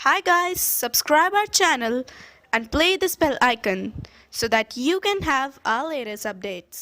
Hi guys, subscribe our channel and play this bell icon so that you can have our latest updates.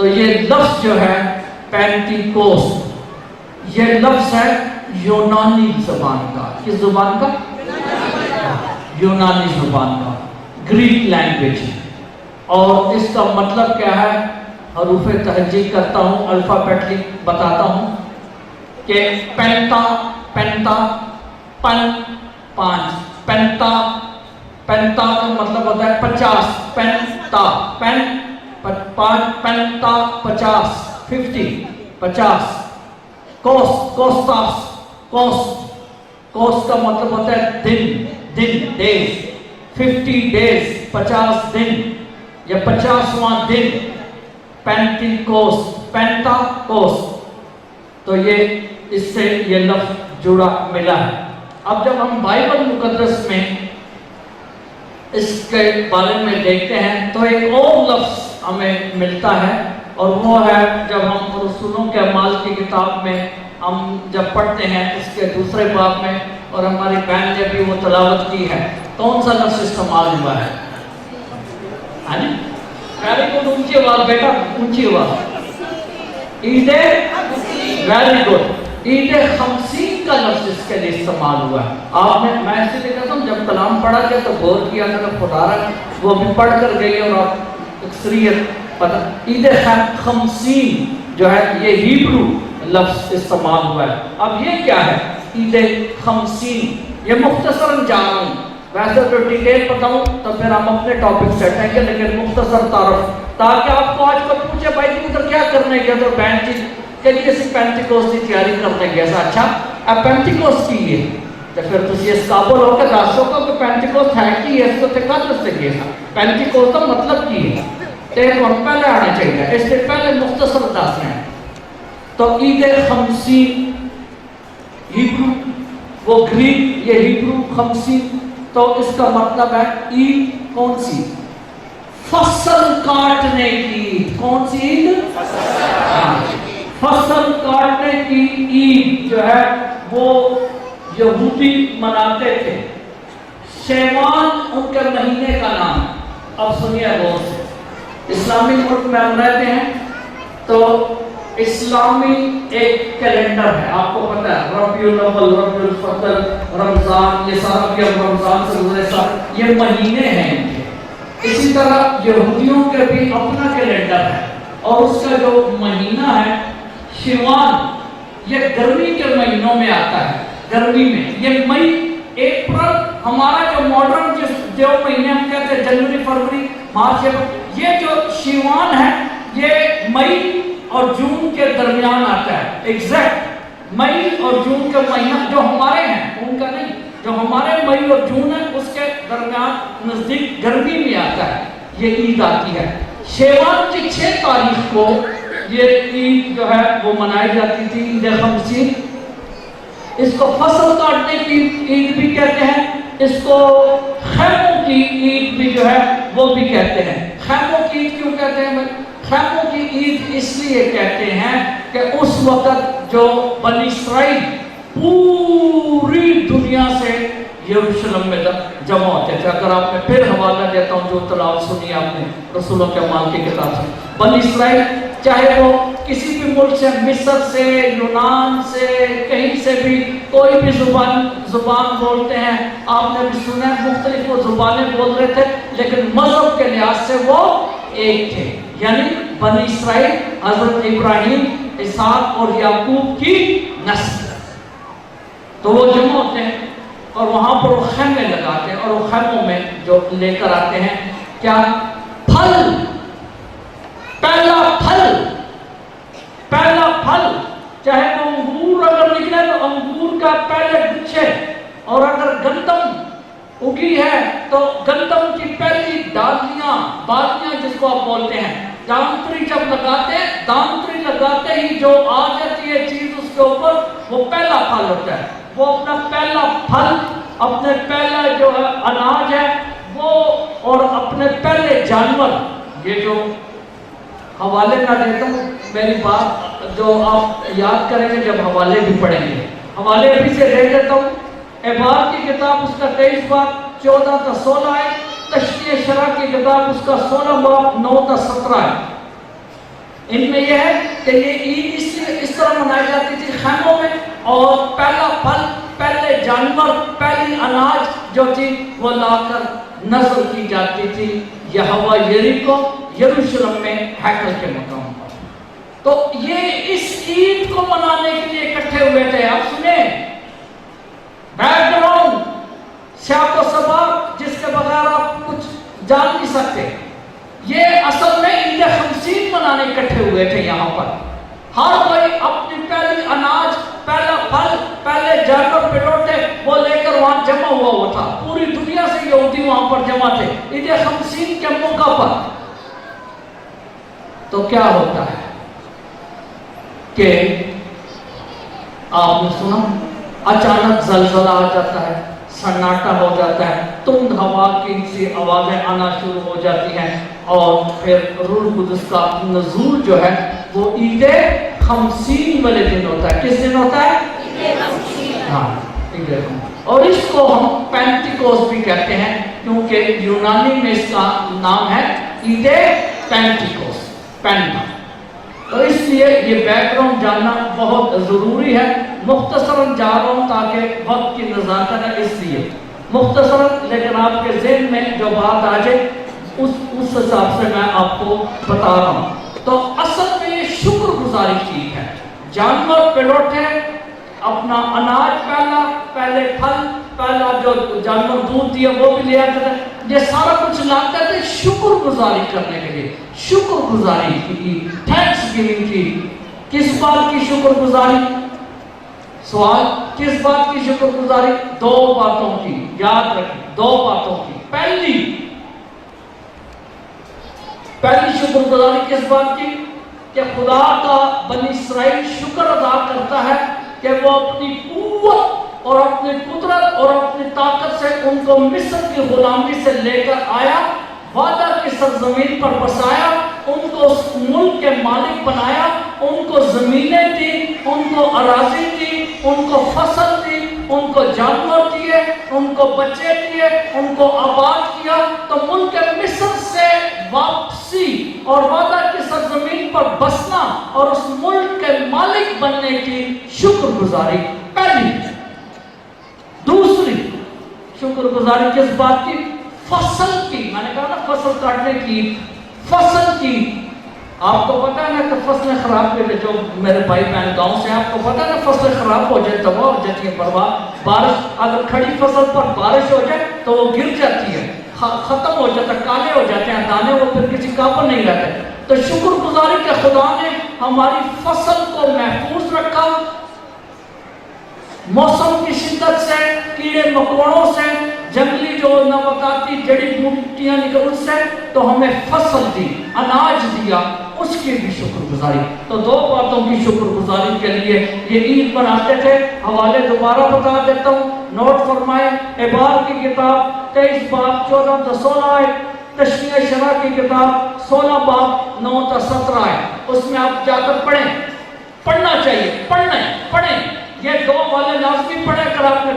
تو یہ لفظ جو ہے پینٹیکوسٹ، یہ لفظ ہے یونانی زبان کا. کس زبان کا؟ یونانی زبان کا، گریک لینگویج. اور اس کا مطلب کیا ہے؟ حروف تہجی کرتا ہوں، الفابیٹلی بتاتا ہوں کہ پینتا پن 5، پینتا کا مطلب ہوتا ہے 50، پینتا پین 5، پینتا 50، 50. کوس کا مطلب ہوتا ہے دن، ڈیز. 50 ڈیز، 50 دن یا 50واں دن. پینٹیکوسٹ، تو یہ اس سے یہ لفظ جڑا ملا ہے. اب جب ہم بائبل مقدس میں اس کے بارے میں دیکھتے ہیں تو ایک اور لفظ ہمیں ملتا ہے، اور وہ ہے جب ہم رسولوں کے اعمال کی کتاب میں ہم جب پڑھتے ہیں اس کے 2 باب میں، اور ہماری بہن نے بھی وہ تلاوت کی ہے. کون سا لفظ استعمال ہوا ہے؟ ویری گڈ، اونچی آواز بیٹا، اونچی آواز. عید، ویری گڈ، عید خمسین کا لفظ اس کے لیے استعمال ہوا ہے. آپ نے، میں ایسے لے کہتا ہوں جب کلام پڑھا گیا تو غور کیا اگر خدا رہا وہ بھی پڑھ کر گئی اور آپ اکثریت پتہ. عید خمسین جو ہے یہ ہیبرو لفظ استعمال ہوا ہے. اب یہ کیا ہے عید خمسین؟ یہ مختصراً جا رہا ہوں، ویسے تو ڈیٹیل بتاؤں تو پھر ہم اپنے ٹاپک سے ہٹیں گے، لیکن مختصر تعارف تاکہ آپ کو آج کو پوچھے بھائی تم ادھر کیا کرنے گیا تو بہن جی کہ کسی پینٹیکوسٹ کی تیاری کرنے گیا سا. اچھا اب پینٹیکوسٹ کی ہے تو پھر تسی اس قابل ہو کے دس سکو کہ پینٹیکوسٹ ہے کی ہے، اس کو تے کد سے گیا سا پینٹیکوسٹ کا مطلب کی ہے تے ہم پہلے آنا چاہیے. اس سے پہلے مختصر دس ہیں. تو عید خمسین ہیبرو، وہ گریک، یہ ہیبرو 50، تو اس کا مطلب ہے عید کون سی؟ فصل کاٹنے کی عید. کون سی عید؟ فصل کاٹنے کی عید جو ہے وہ یہودی مناتے تھے. شیوان ان کے مہینے کا نام. اب سنیے غور سے، اسلامی ملک میں ہم رہتے ہیں تو اسلامی ایک کیلنڈر ہے، آپ کو پتہ ہے ربیع الاول، ربیع الفضل، رمضان، یہ سارا بھی اب رمضان سے گزرے سال یہ مہینے ہیں ان کے. اسی طرح یہودیوں کے بھی اپنا کیلنڈر ہے، اور اس کا جو مہینہ ہے شیوان، یہ گرمی کے مہینوں میں آتا ہے. گرمی میں یہ مئی، اپریل، ہمارا جو ماڈرن جو مہینے ہم کہتے ہیں جنوری، فروری، مارچ، یہ جو شیوان ہے یہ مئی اور جون کے درمیان آتا ہے. ایگزیکٹ مئی اور جون کا مہینہ جو ہمارے ہیں ان کا نہیں، جو ہمارے مئی اور جون ہے اس کے درمیان نزدیک گرمی میں آتا ہے یہ عید آتی ہے. شیوان کی 6 تاریخ کو یہ عید جو ہے وہ منائی جاتی تھی، عید خمسین. اس کو فصل کاٹنے کی عید بھی کہتے ہیں، اس کو خیموں کی عید بھی جو ہے وہ بھی کہتے ہیں. خیموں کی عید کیوں کہتے ہیں؟ خیموں کی عید اس لیے کہتے ہیں کہ اس وقت جو بنی اسرائیل پوری دنیا سے یروشلم میں جمع ہوتے تھے. اگر آپ نے پھر حوالہ دیتا ہوں جو تلاوت سنی آپ نے رسولوں کے اعمال کی کتاب سے، بنی اسرائیل چاہے وہ کسی بھی ملک سے، مصر سے، یونان سے، کہیں سے بھی کوئی بھی زبان بولتے ہیں، آپ نے بھی سنا ہے مختلف وہ زبانیں بول رہے تھے، لیکن مذہب کے لحاظ سے وہ ایک تھے. یعنی بنی اسرائیل حضرت ابراہیم، اسحاق اور یعقوب کی نسل. تو وہ جمع ہوتے ہیں اور وہاں پر وہ خیمے لگاتے ہیں، اور وہ خیموں میں جو لے کر آتے ہیں کیا؟ پھل. پہلا پھل چاہے وہ انگور اگر نکلے تو انگور کا پہلے گچھے، اور اگر گندم اگی ہے تو گندم کی پہلی بالیاں جس کو آپ بولتے ہیں، دانتری جب لگاتے ہیں، دانتری لگاتے ہی جو آ جاتی ہے چیز اس کے اوپر، وہ پہلا پھل ہوتا ہے. وہ اپنا پہلا پھل، اپنے پہلا جو اناج ہے وہ، اور اپنے پہلے جانور. یہ جو حوالے میں دیتا ہوں، میری بات جو آپ یاد کریں گے جب حوالے بھی پڑھیں گے، حوالے ابھی سے لے لیتا ہوں. احبار کی کتاب اس کا 23 باب 14 تا 16 ہے. تشریح شرح کی کتاب اس کا 16 باب 9 تا 17 ہے. ان میں یہ ہے کہ یہ عید اس طرح منائی جاتی تھی خیموں میں، اور پہلا پھل، پہلے جانور، پہلی اناج جو تھی وہ لا کر نذر کی جاتی تھی یہوہ یریکو یروشلم میں ہیکل کے مقام پر۔ تو یہ اس عید کو منانے کے لیے اکٹھے ہوئے تھے۔ آپ سنیں بیک گراؤنڈ، سیاق و سباق جس کے بغیر آپ کچھ جان نہیں سکتے۔ یہ اصل میں عید خمسین منانے اکٹھے ہوئے تھے یہاں پر۔ ہر کوئی اپنی پہلی اناج، پہلا پھل، پہلے جانور پلوٹے وہ لے کر وہاں جمع ہوا تھا۔ پوری دنیا سے یہودی وہاں پر جمع تھے عید خمسین کے موقع پر۔ تو کیا ہوتا ہے کہ آپ نے سنا اچانک زلزلہ آ جاتا ہے، سناٹا ہو جاتا ہے، تند ہوا کی سی آوازیں آنا شروع ہو جاتی ہیں، اور پھر روح القدس کا نزول جو ہے وہ عید خمسین والے دن ہوتا ہے۔ کس دن ہوتا ہے؟ عید خمسین۔ ہاں، عید خمسین۔ اور اس کو ہم پینٹیکوس بھی کہتے ہیں، کیونکہ یونانی میں اس کا نام ہے عید پینٹیکوس، پینٹا۔ تو اس لیے یہ بیک گراؤنڈ جاننا بہت ضروری ہے۔ مختصراً جا رہا ہوں تاکہ وقت کی نزاکت ہے، اس لیے مختصراً، لیکن آپ کے ذہن میں جو بات آ جائے اس حساب سے میں آپ کو بتا رہا ہوں۔ تو اصل میں یہ شکر گزاری چیز ہے۔ جانور پلوٹے، اپنا اناج پہلے پھل، پہلا جو جانور دودھ دیا وہ بھی لے آتے تھے، یہ سارا کچھ لاتے تھے شکر گزاری کرنے کے لیے۔ شکر گزاری کی، تھینکس گیونگ کی۔ کس بات کی شکر گزاری؟ سوال، کس بات کی شکر گزاری؟ دو باتوں کی، یاد رکھیں، دو باتوں کی۔ پہلی شکر گزاری کس بات کی؟ کہ خدا کا بنی اسرائیل شکر ادا کرتا ہے کہ وہ اپنی قوت اور اپنی قدرت اور اپنی طاقت سے ان کو مصر کی غلامی سے لے کر آیا، وعدہ کی سرزمین پر بسایا، ان کو اس ملک کے مالک بنایا، ان کو زمینیں دی، ان کو اراضی دی، ان کو فصل دی، ان کو جانور دیے، ان کو بچے دیے، ان کو آباد کیا۔ تو ملک مصر سے واپسی اور وعدہ کی سرزمین پر بسنا اور اس ملک کے مالک بننے کی شکر گزاری پہلی۔ دوسری شکر گزاری کس بات کی؟ فصل کی۔ میں نے کہا نا فصل کاٹنے کی، فصل کی۔ آپ کو پتا ہے نا کہ فصلیں خراب کے لیے، جو میرے بھائی بہن گاؤں سے، آپ کو پتا ہے نا فصلیں خراب ہو جائے تباہ ہو جاتی ہے، برباد۔ بارش، اگر کھڑی فصل پر بارش ہو جائے تو وہ گر جاتی ہے، ختم ہو جاتا ہے، کالے ہو جاتے ہیں دانے، وہ پھر کسی کام نہیں رہتے۔ تو شکر گزاری کہ خدا نے ہماری فصل کو محفوظ رکھا، موسم کی شدت سے، کیڑے مکوڑوں سے، جنگلی جو نباتاتی جڑی بوٹیاں نکل ان سے، تو ہمیں فصل دی، اناج دیا، اس کی بھی شکر گزاری۔ تو دو باتوں کی شکر گزاری کے لیے یہ عید مناتے تھے۔ حوالے دوبارہ بتا دیتا ہوں، نوٹ فرمائیں۔ عبار کی کتاب 23 باب 14 تا 16 آئے، تشریح شرح کی کتاب 16 باب 9 تا 17 آئے، اس میں آپ جا کر پڑھیں، پڑھنا چاہیے، پڑھیں۔ یہ دو والے لازمی پڑھیں اگر آپ نے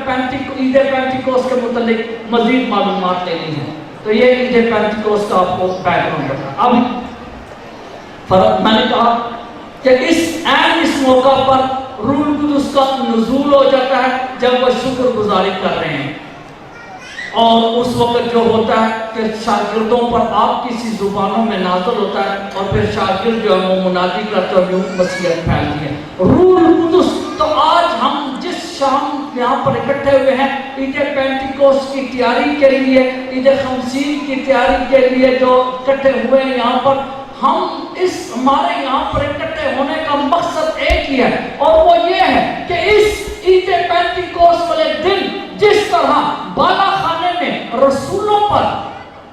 عید پینٹیکوس کے متعلق مزید معلومات لینی ہے۔ تو یہ عید پینٹیکوس کا آپ کو بیک گراؤنڈ بتا۔ اب فرق میں نے کہا کہ اس موقع پر روح القدس کا نزول ہو جاتا ہے جب وہ شکر گزاری کر رہے ہیں، اور اس وقت جو ہوتا ہے کہ شاگردوں پر آپ کسی زبانوں میں نازل ہوتا ہے، اور پھر شاگرد جو ہے وہ منادی کرتے ہیں اور مسیحیت پھیلتی ہے۔ روح القدس۔ تو آج ہم جس شام یہاں پر اکٹھے ہوئے ہیں عید پینٹیکوس کی تیاری کے لیے، عید خمسین کی تیاری کے لیے جو اکٹھے ہوئے ہیں یہاں پر، ہمارے یہاں پر اکٹھے ہونے کا مقصد ایک ہی ہے، اور وہ یہ ہے کہ اس عید پینٹیکوس والے دن جس طرح بالا خانے میں رسولوں پر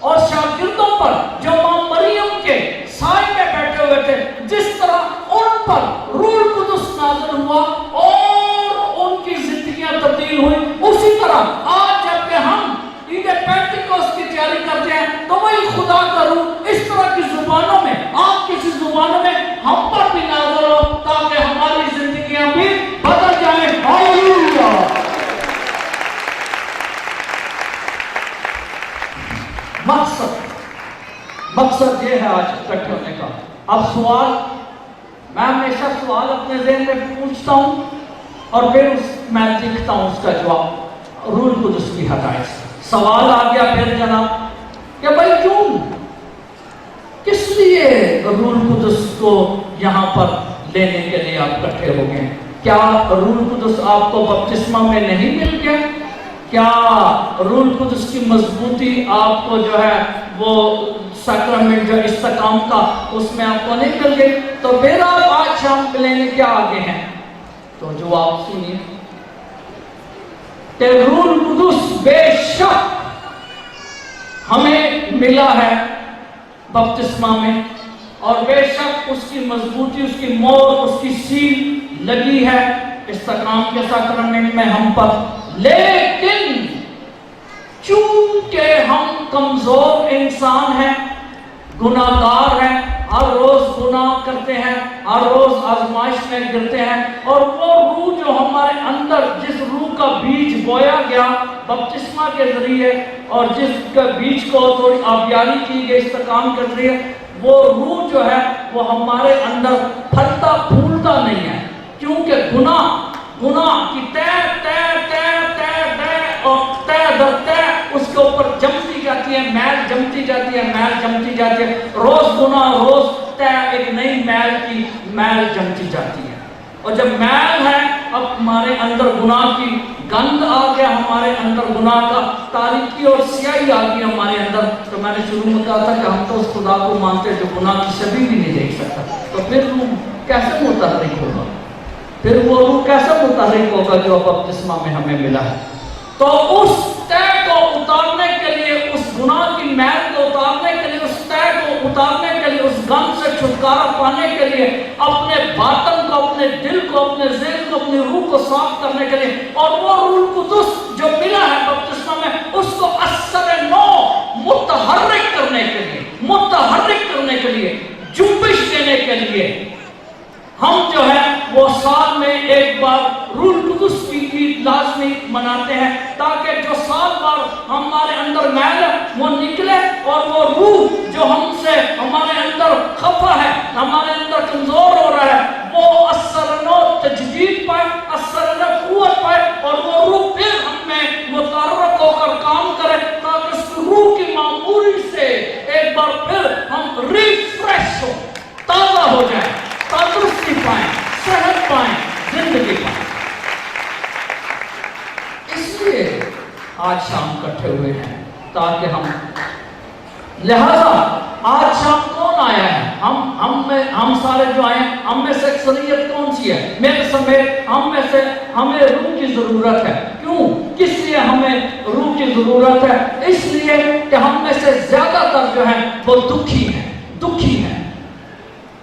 اور شاگردوں پر جو ماں مریم کے سائے میں بیٹھے ہوئے تھے، جس طرح ان پر روح القدس نازل ہوا اور ان کی زندگیاں تبدیل ہوئی، اسی طرح آج جب کہ ہم عید پینٹیکوس کی تیاری کرتے ہیں تو وہی خدا کا روح اس طرح کی زبانوں میں، آپ کسی زبانوں میں ہم پر بھی نازل ہو تاکہ ہماری زندگیاں بھی بدل جائیں۔ ہاللویا۔ مقصد یہ ہے آج اکٹھے ہونے کا۔ اب سوال میں ہمیشہ سوال اپنے ذہن میں پوچھتا ہوں اور پھر میں دیکھتا ہوں اس کا جواب روح القدس کی ہدایت سے۔ سوال آ گیا پھر جناب کہ بھائی کیوں، کس لیے روح القدس کو یہاں پر لینے کے لیے آپ اکٹھے ہو گئے؟ کیا روح القدس آپ کو بپتسمہ میں نہیں مل گیا؟ کیا روح القدس کی مضبوطی آپ کو جو ہے وہ سیکرمنٹ جو استقام کا اس میں آپ کو نہیں مل گئی؟ تو پھر آپ آج شام کے لینے کیا آگے ہیں؟ تو جواب سنیے کہ روح القدس بے شک ہمیں ملا ہے بپتسمہ میں، اور بے شک اس کی مضبوطی، اس کی مہر، اس کی سیل لگی ہے استقام کے سیکرمنٹ میں ہم پر، لیکن چونکہ ہم کمزور انسان ہیں، گناہگار ہیں، ہر روز گناہ کرتے ہیں، ہر روز آزمائش میں گرتے ہیں، اور وہ روح جو ہمارے اندر، جس روح کا بیج بویا گیا بپتسمہ کے ذریعے اور جس کا بیج کو تھوڑی آبیاری کی گئی استقام کے ذریعے، وہ روح جو ہے وہ ہمارے اندر پھلتا پھولتا نہیں ہے، کیونکہ گناہ کی اس کے اوپر جمتی جاتی ہے، میل جمتی جاتی ہے، میل جمتی جاتی ہے، روز گناہ روز ایک نئی میل کی میل جمتی جاتی ہے، اور جب میل ہے اب ہمارے اندر گناہ کی گند آ گیا، ہمارے اندر گناہ کا تاریکی اور سیاہی آ گئی ہمارے اندر، تو میں نے شروع میں کہا تھا کہ ہم تو اس خدا کو مانتے جو گناہ کی شبیہ بھی نہیں دیکھ سکتا، تو پھر روح کیسے متحرک ہوگا؟ پھر وہ روح کیسے متحرک ہوگا جو بپتسمہ میں ہمیں ملا ہے؟ تو اس طے کو اتارنے کے لیے، اس گناہ کی میل کو اتارنے کے لیے، اس طے کو اتارنے کے لیے، اس غم سے چھٹکارا پانے کے لیے، اپنے باطن کو، اپنے دل کو، اپنے ذہن کو، اپنی روح کو صاف کرنے کے لیے، اور وہ روح القدس جو ملا ہے بپتسمہ میں، اس کو اثر نو متحرک کرنے کے لیے، متحرک کرنے کے لیے، جنبش دینے کے لیے ہم جو ہے وہ سال میں ایک بار روح القدس کی عید لازمی مناتے ہیں، تاکہ جو سال بار ہمارے اندر میل ہے وہ نکلے، اور وہ روح جو ہم سے ہمارے اندر خفا ہے، ہمارے اندر کمزور ہو رہا ہے، وہ اثر نو تجدید پائے، اثر نو قوت پائے، اور وہ روح پھر ہم میں متحرک ہو کر کام کرے، تاکہ اس روح کی معمولی سے ایک بار پھر ہم ریفریش ہو، تازہ ہو جائیں، تندرستی پائیں، صحت پائیں، زندگی پائیں۔ اس لیے آج شام اکٹھے ہوئے ہیں تاکہ لہذا آج شام کون آیا ہے؟ ہم سارے جو آئے ہیں، ہم میں سے اکثریت کون سی ہے؟ میرے سمیت ہم میں سے ہمیں روح کی ضرورت ہے۔ کیوں؟ کس لیے ہمیں روح کی ضرورت ہے؟ اس لیے کہ ہم میں سے زیادہ تر جو ہے وہ دکھی ہیں، دکھی ہیں۔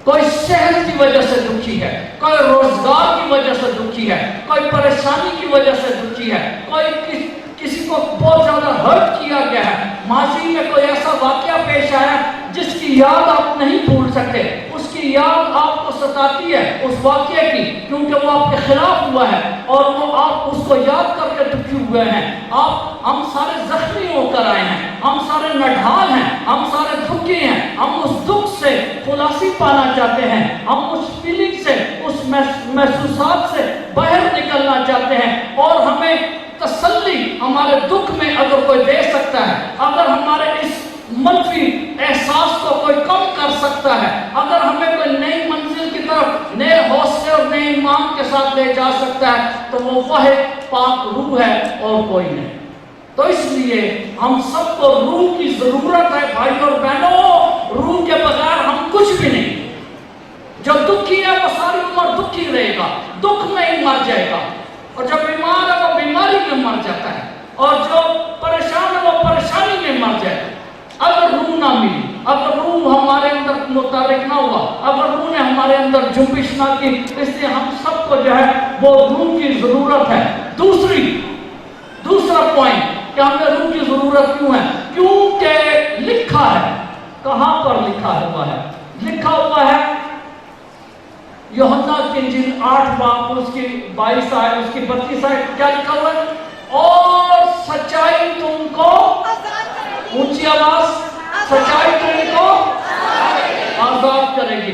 کوئی صحت کی وجہ سے دکھی ہے، کوئی روزگار کی وجہ سے دکھی ہے، کوئی پریشانی کی وجہ سے دکھی ہے، کوئی کسی کو بہت زیادہ ہرٹ کیا گیا ہے، ماضی میں کوئی ایسا واقعہ پیش آیا جس کی یاد آپ نہیں بھول سکتے، اس کی یاد آپ کو ستاتی ہے اس واقعے کی، کیونکہ وہ آپ کے خلاف ہوا ہے، اور وہ آپ اس کو یاد کر کے دکھی ہوئے ہیں۔ ہم سارے زخمی ہو کر آئے ہیں، ہم سارے نڈھال ہیں، ہم سارے دکھی ہیں، ہم اس دکھ سے خلاصی پانا چاہتے ہیں، ہم اس فیلنگ سے، اس محسوسات سے باہر نکلنا چاہتے ہیں، اور ہمیں تسلی ہمارے دکھ میں اگر کوئی دے سکتا ہے، اگر ہمارے اس منفی احساس کو کوئی کم کر سکتا ہے، اگر ہمیں کوئی نئی منزل کی طرف نئے حوصلے اور نئے ایمان کے ساتھ لے جا سکتا ہے، تو وہ واحد پاک روح ہے اور کوئی نہیں۔ تو اس لیے ہم سب کو روح کی ضرورت ہے بھائی اور بہنوں، روح کے بغیر ہم کچھ بھی نہیں۔ جو دکھی ہے وہ ساری عمر دکھی رہے گا، دکھ میں ہی مر جائے گا، اور جو بیمار ہے وہ بیماری میں مر جاتا ہے، اور جو پریشان ہے وہ پریشانی میں مر جائے گا۔ اگر روح نہ ملی، اگر روح ہمارے اندر متحرک نہ ہوا، اگر روح نے ہمارے اندر جنبش نہ کی، اس لیے ہم سب کو جو ہے وہ روح کی ضرورت ہے۔ دوسرا پوائنٹ کہ ہمیں روح کی ضرورت کیوں ہے؟ کیونکہ لکھا ہے، کہاں پر لکھا ہوا ہے؟ لکھا ہوا ہے یوحنا کی انجیل 8 باب اس کی 22 آیت، اس کی 32 آیت، کیا لکھا ہوا ہے؟ اور سچائی تم کو، اونچی آواز، سچائی تم کو آزاد کرے گی۔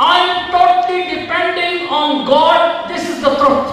I am totally depending on God, this is the truth।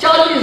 40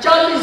40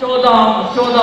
14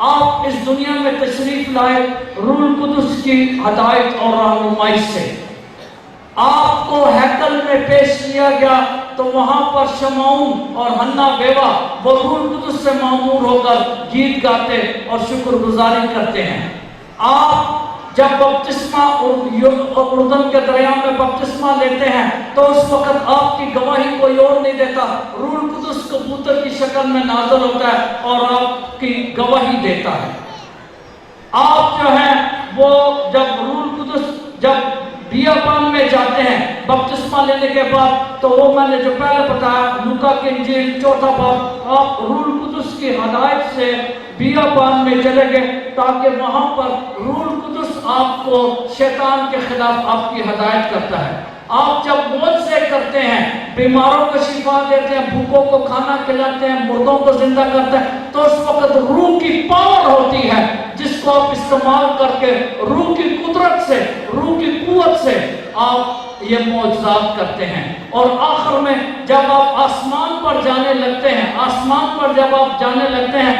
آپ اس دنیا میں تشریف لائے روح القدس کی ہدایت اور رہنمائی سے. آپ کو ہیکل میں پیش کیا گیا تو وہاں پر شمعون اور حنا بیوہ وہ روح القدس سے معمور ہو کر گیت گاتے اور شکر گزاری کرتے ہیں. آپ جب بپتسمہ اردن کے دریا میں بپتسمہ لیتے ہیں تو اس وقت آپ کی گواہی کوئی اور نہیں دیتا, روح القدس کبوتر کی شکل میں نازل ہوتا ہے اور آپ کی گواہی دیتا ہے. آپ جو ہیں وہ جب روح القدس جب بیابان میں جاتے ہیں بپتسمہ لینے کے بعد, تو وہ میں نے جو پہلے بتایا لوکا کی انجیل 4 باب, آپ روح القدس کی ہدایت سے بیابان میں چلے گئے تاکہ وہاں پر روح القدس آپ کو شیطان کے خلاف آپ کی ہدایت کرتا ہے. آپ جب معجزے کرتے ہیں, بیماروں کو شفا دیتے ہیں, بھوکوں کو کھانا کھلاتے ہیں, مردوں کو زندہ کرتے ہیں, تو اس وقت روح کی پاور ہوتی ہے جس کو آپ استعمال کر کے روح کی قدرت سے, روح کی قوت سے آپ یہ معجزات کرتے ہیں. اور آخر میں جب آپ آسمان پر جانے لگتے ہیں, آسمان پر جب آپ جانے لگتے ہیں,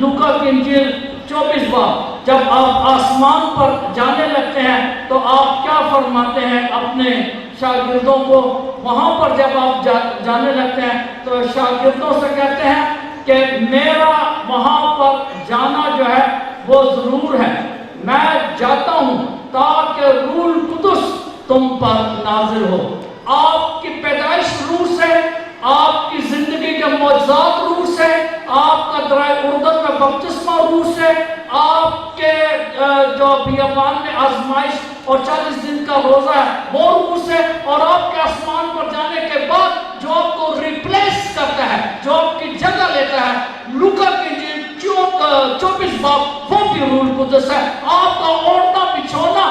لوکا کی انجیل 24 باب, جب آپ آسمان پر جانے لگتے ہیں تو آپ کیا فرماتے ہیں اپنے شاگردوں کو؟ وہاں پر جب آپ جانے لگتے ہیں تو شاگردوں سے کہتے ہیں کہ میرا وہاں پر جانا جو ہے وہ ضرور ہے, میں جاتا ہوں تاکہ روح القدس تم پر نازل ہو. آپ کی پیدائش روح سے, آپ کی زندگی کے معجزات روح سے, آپ کا درائے اردن میں بپتسمہ روح سے, آپ کے جو بیابان میں آزمائش اور 40 دن کا روزہ ہے وہ روح سے, اور آپ کے آسمان پر جانے کے بعد جو آپ کو ریپلیس کرتا ہے, جو آپ کی جگہ لیتا ہے, لوکا کی انجیل 24 باب, وہ بھی روح القدس ہے. آپ کا اوڑھنا بچھونا,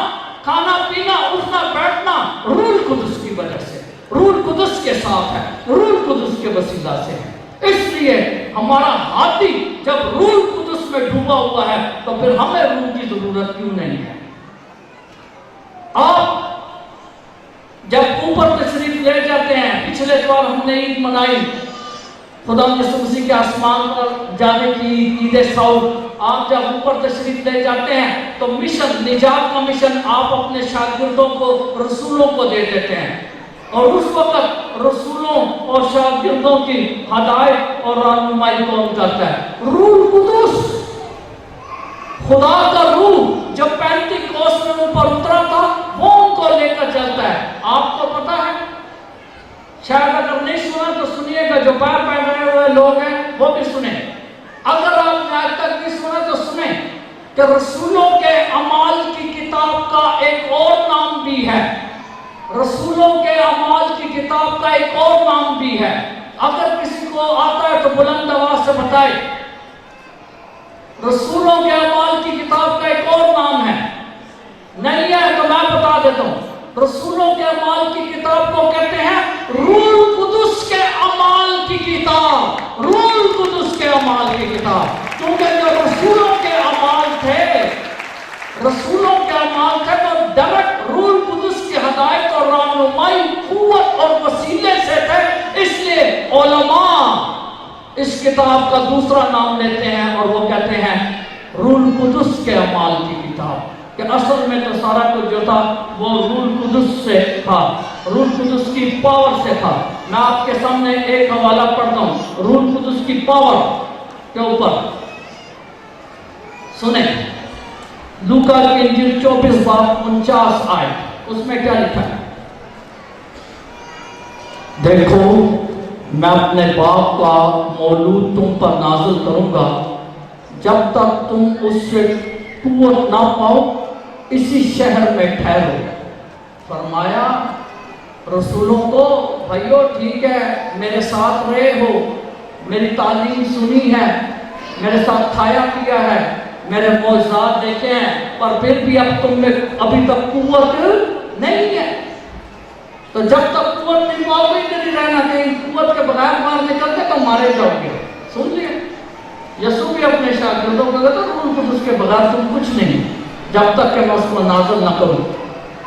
کھانا پینا, اٹھنا بیٹھنا روح القدس کی وجہ سے, روح القدس کے ساتھ ہے, روح القدس کے وسیلہ سے ہے. اس لیے ہمارا ہاتھی جب روح القدس میں ڈوبا ہوا ہے تو پھر ہمیں روح کی ضرورت کیوں نہیں ہے؟ آپ جب اوپر تشریف لے جاتے ہیں, پچھلے بار ہم نے عید منائی خدا یسوع مسیح کے آسمان پر جانے کی عید سعود, آپ جب اوپر تشریف لے جاتے ہیں تو مشن, نجات کا مشن آپ اپنے شاگردوں کو, رسولوں کو دے دیتے ہیں, اور اس وقت رسولوں اور شاگردوں کی ہدایت اور رہنمائی کون کرتا ہے؟ روح القدس. خدا کا روح جب پینتیکوست میں اوپر اترا تھا وہ ان کو لے کر چلتا ہے. آپ کو پتا ہے, شاید اگر نہیں سنا تو سنیے گا, جو باہر بیٹھے ہوئے لوگ ہیں وہ بھی سنیں. اگر آپ نے آج تک نہیں سنا تو سنیں کہ رسولوں کے اعمال کی کتاب کا ایک اور نام بھی ہے. رسولوں کے اعمال کی کتاب کا ایک اور نام بھی ہے. اگر کسی کو آتا ہے تو بلند آواز سے بتائے. رسولوں کے اعمال کی کتاب کا ایک اور نام ہے. نہیں ہے تو میں بتا دیتا ہوں. رسولوں کے اعمال کی کتاب کو کہتے ہیں روح القدس کے اعمال کی کتاب. روح القدس کے اعمال کی کتاب, کیونکہ جو رسولوں کے اعمال تھے, رسولوں کے اعمال تھے تو ڈائریکٹ روح القدس کی ہدایت اور رہنمائی, قوت اور وسیلے سے تھے. اس لیے علماء اس کتاب کا دوسرا نام لیتے ہیں اور وہ کہتے ہیں روح القدس کے اعمال کی کتاب, کہ اصل میں تو سارا کچھ جو تھا وہ روح القدس سے تھا, روح القدس کی پاور سے تھا. میں آپ کے سامنے ایک حوالہ پڑھتا ہوں روح القدس کی پاور کے اوپر, سنیں. لوکا کی انجیل 24 باب 49 آیت, اس میں کیا لکھا ہے؟ دیکھو میں اپنے باپ کا مولود تم پر نازل کروں گا, جب تک تم اس سے قوت نہ پاؤ اسی شہر میں ٹھہرو. فرمایا رسولوں کو, بھائیو ٹھیک ہے میرے ساتھ رہے ہو, میری تعلیم سنی ہے, میرے ساتھ کھایا پیا ہے, میرے معجزات دیکھے ہیں, پر پھر بھی اب تم میں ابھی تک قوت نہیں ہے. تو جب تک قوت نہیں پاؤ گے نہیں رہنا, کہیں قوت کے بغیر باہر نکل کے تو مارے جاؤ گے. سن لیے, یسوع بھی اپنے شاگردوں کو کہتا روح القدس کے بغیر تم کچھ نہیں, جب تک کہ میں اس کو نازل نہ کروں.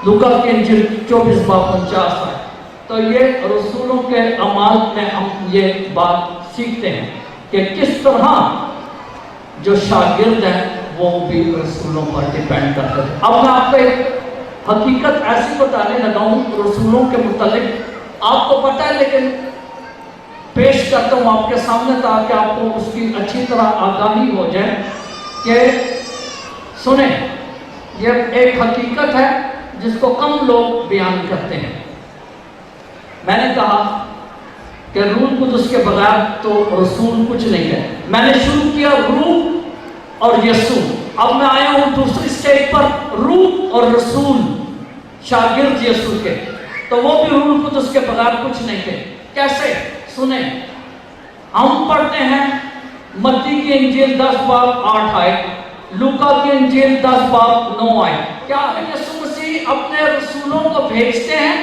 لوکا کی انجیل 24 باب 49 ہے. تو یہ رسولوں کے اعمال میں ہم یہ بات سیکھتے ہیں کہ کس طرح جو شاگرد ہیں وہ بھی رسولوں پر ڈیپینڈ کرتے ہیں. اب میں آپ کو ایک حقیقت ایسی بتانے لگا ہوں رسولوں کے متعلق، آپ کو پتہ ہے لیکن پیش کرتا ہوں آپ کے سامنے تاکہ آپ کو اس کی اچھی طرح آگاہی ہو جائے کہ سنیں، یہ ایک حقیقت ہے جس کو کم لوگ بیان کرتے ہیں. میں نے کہا کہ روح قدس کے بغیر تو رسول کچھ نہیں ہے. میں نے شروع کیا روح اور یسوع، اب میں آیا ہوں دوسری سٹیج پر روح اور رسول، شاگرد یسوع کے. تو وہ بھی روح قدس کے بغیر کچھ نہیں تھے. کیسے؟ سنیں، ہم پڑھتے ہیں متی کی انجیل 10 باب 8 آیت، لوکا کی انجیل 10 باب 9 آیت. کیا یسوع مسیح اپنے رسولوں کو بھیجتے ہیں،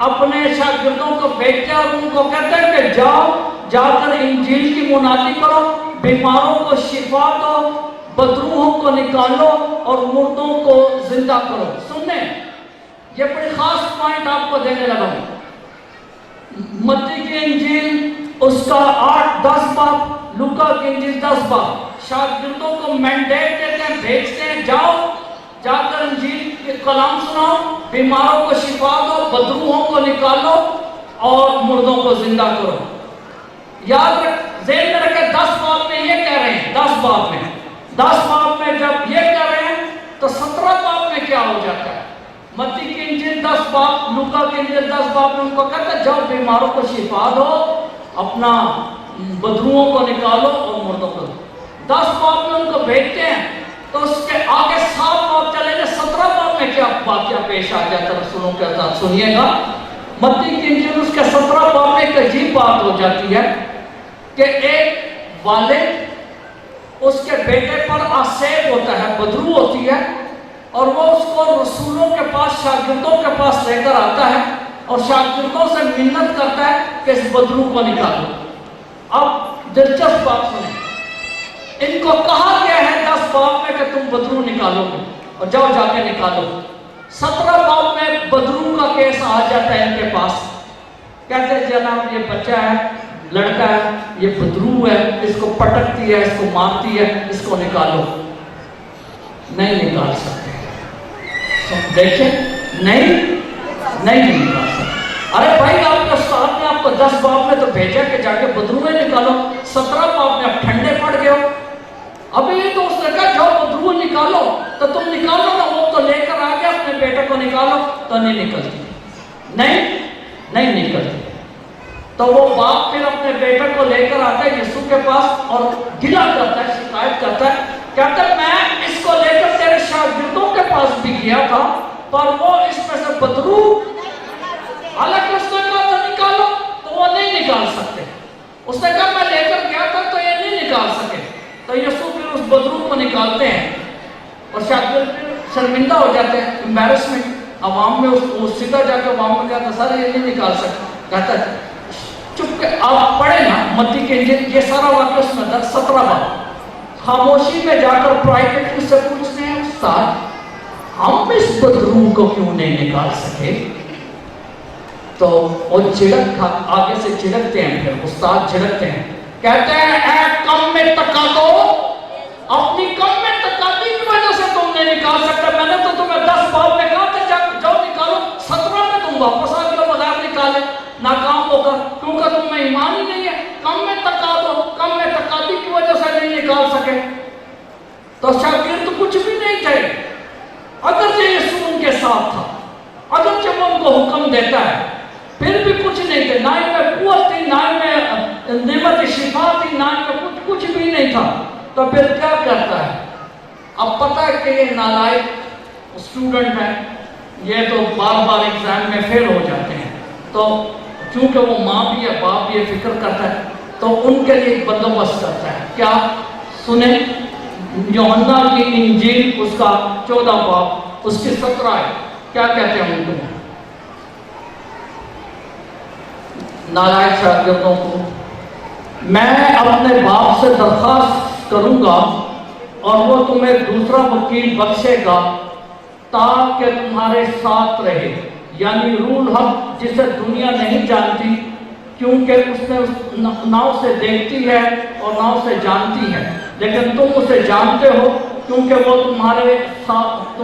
اپنے شاگردوں کو بھیجتے ہیں اور ان کو کہتے ہیں کہ جاؤ، جا کر انجیل کی منادی کرو، بیماروں کو شفا دو، بدروحوں کو نکالو اور مردوں کو زندہ کرو. سنیں، یہ بڑی خاص پوائنٹ آپ کو دینے لگا ہوں. متی کی انجیل اس کا 8-10 باب، لوکا کی انجیل 10 باب، شاگردوں کو مینڈیٹ دیتے ہیں، بھیجتے ہیں جاؤ، جا کر انجیل کے کلام سناؤ، بیماروں کو شفا دو، بدروحوں کو نکالو اور مردوں کو زندہ کرو. یاد رکھ، ذہن میں رکھیں 10 باب میں یہ کہہ رہے ہیں، 10 باب میں جب یہ کہہ رہے ہیں تو 17 باب میں کیا ہو جاتا ہے؟ متی کی انجیل 10 باب، لوکا کی انجیل 10 باب میں ان کو کہتا ہے جاؤ بیماروں کو شفا دو، اپنا بدروحوں کو نکالو اور مردوں کو. 10 باب میں ان کو بھیجتے ہیں تو اس کے آگے 7 باب چلے گئے. 17 باب میں کیا واقعہ پیش آ جاتا ہے رسولوں کے ساتھ؟ سنیے گا، متی کی انجیل اس کے 17 باب میں ایک عجیب بات ہو جاتی ہے کہ ایک والد اس کے بیٹے پر آسیب ہوتا ہے، بدرو ہوتی ہے، اور وہ اس کو رسولوں کے پاس، شاگردوں کے پاس لے کر آتا ہے اور شاگردوں سے منت کرتا ہے کہ اس بدرو کو نکالو. اب دلچسپ بات سنیں، ان کو کہا گیا ہے 10 باب میں کہ تم بدرو نکالو گے اور جاؤ جا کے نکالو. 17 باب میں بدرو کا کیس آ جاتا ہے ان کے پاس. کہتے ہیں جناب یہ بچہ ہے، لڑکا ہے، یہ بدرو ہے، اس کو پٹکتی ہے، اس کو مارتی ہے، اس کو نکالو. نہیں نکال سکتے. دیکھیں، نہیں نکال سکتے. ارے بھائی آپ کے استاد نے آپ کو 10 باب میں تو بھیجا کہ جا کے بدروہیں نکالو، 17 باب میں آپ ٹھنڈے پڑ گئے ہو. ابھی تو اس نے کہا جاؤ بدروہ نکالو، تو تم نکالو نا، وہ تو لے کر آ گیا اپنے بیٹے کو نکالو، تو نہیں نکلتی. نہیں نکلتی. تو وہ باپ پھر اپنے بیٹے کو لے کر آتا ہے یسوع کے پاس اور گلا کرتا ہے، شکایت کرتا ہے، کہتا ہے میں اس کو لے کر تیرے شاگردوں کے پاس بھی گیا تھا پر وہ اس میں سے بدرو، حالانکہ اس نے کہا تھا نکالو تو وہ نہیں نکال سکتے. اس نے کہا میں لے کر گیا تھا تو یہ نہیں نکال سکے. تو یسوع پھر اس بدرو کو نکالتے ہیں اور شاگرد شرمندہ ہو جاتے ہیں، امبیرسمنٹ عوام میں. اس سیدھا جا کے عوام میں کہتا سر یہ نہیں نکال سکتا. کہتا ہے چپ کے آپ پڑھیں نا متی کے انجیل، یہ سارا واقعہ اس میں 17 باب. خاموشی میں جا کر پرائیویٹ سے پوچھتے ہیں استاد ہم اس بدرو کو کیوں نہیں نکال سکے؟ تو وہ آگے سے جھڑکتے ہیں، پھر استاد جھڑکتے ہیں، کہتے ہیں اے کم میں تقاضو، اپنی کم میں تقاضی کی وجہ سے تم نہیں نکال سکتے. میں نے تو تمہیں 10 باب میں کہا تھا جاؤ نکالو، 17 میں تم واپس آ گئے بغیر نکالے، ناکام ہو کر، کیونکہ تم میں ایمان ہی نہیں ہے. کم میں تقاضو، کم میں تقاضی کی وجہ سے نہیں نکال سکے. تو شاگرد کچھ بھی نہیں تھے، اگرچہ یسوع ان کے ساتھ تھا، اگرچہ وہ ان کو حکم دیتا ہے، پھر بھی کچھ نہیں تھے. نہ ان میں قوت تھی، نہ ان میں نعمت شفا تھی، نہ ان میں کچھ بھی نہیں تھا. تو پھر کیا کرتا ہے؟ اب پتہ ہے کہ یہ نالائق اسٹوڈنٹ ہیں، یہ تو بار بار ایگزام میں فیل ہو جاتے ہیں. تو چونکہ وہ ماں بھی ہے، باپ بھی ہے، فکر کرتا ہے، تو ان کے لیے ایک بندوبست کرتا ہے. کیا؟ سنیں، یوحنا کی انجیل اس کا 14 باب اس کی 17 ہے. کیا کہتے ہیں ان کو؟ نالائق شاگردوں کو میں اپنے باپ سے درخواست کروں گا اور وہ تمہیں دوسرا وکیل بخشے گا تاکہ تمہارے ساتھ رہے، یعنی روح الحق جسے دنیا نہیں جانتی کیونکہ اس نے نہ اسے دیکھتی ہے اور نہ اسے جانتی ہے، لیکن تم اسے جانتے ہو کیونکہ وہ تمہارے ساتھ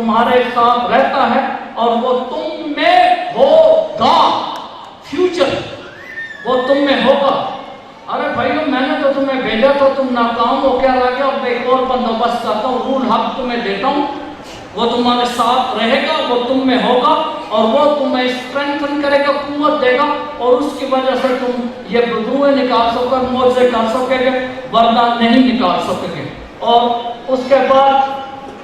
رہتا ہے اور وہ تم میں ہوگا. فیوچر وہ تم میں ہوگا. ارے بھائیو میں نے تو تمہیں بھیجا تو تم ناکام ہو کیا رہ گیا. اب میں ایک اور بندوبست کرتا ہوں, رول حق تمہیں دیتا ہوں. وہ تمہارے ساتھ رہے گا, وہ تم میں ہوگا اور وہ تمہیں اسٹرینتھن کرے گا, قوت دے گا, اور اس کی وجہ سے تم یہ بدروہیں نکال سکو گے, معجزے کر سکے گے, ورنہ نہیں نکال سکے گے. اور اس کے بعد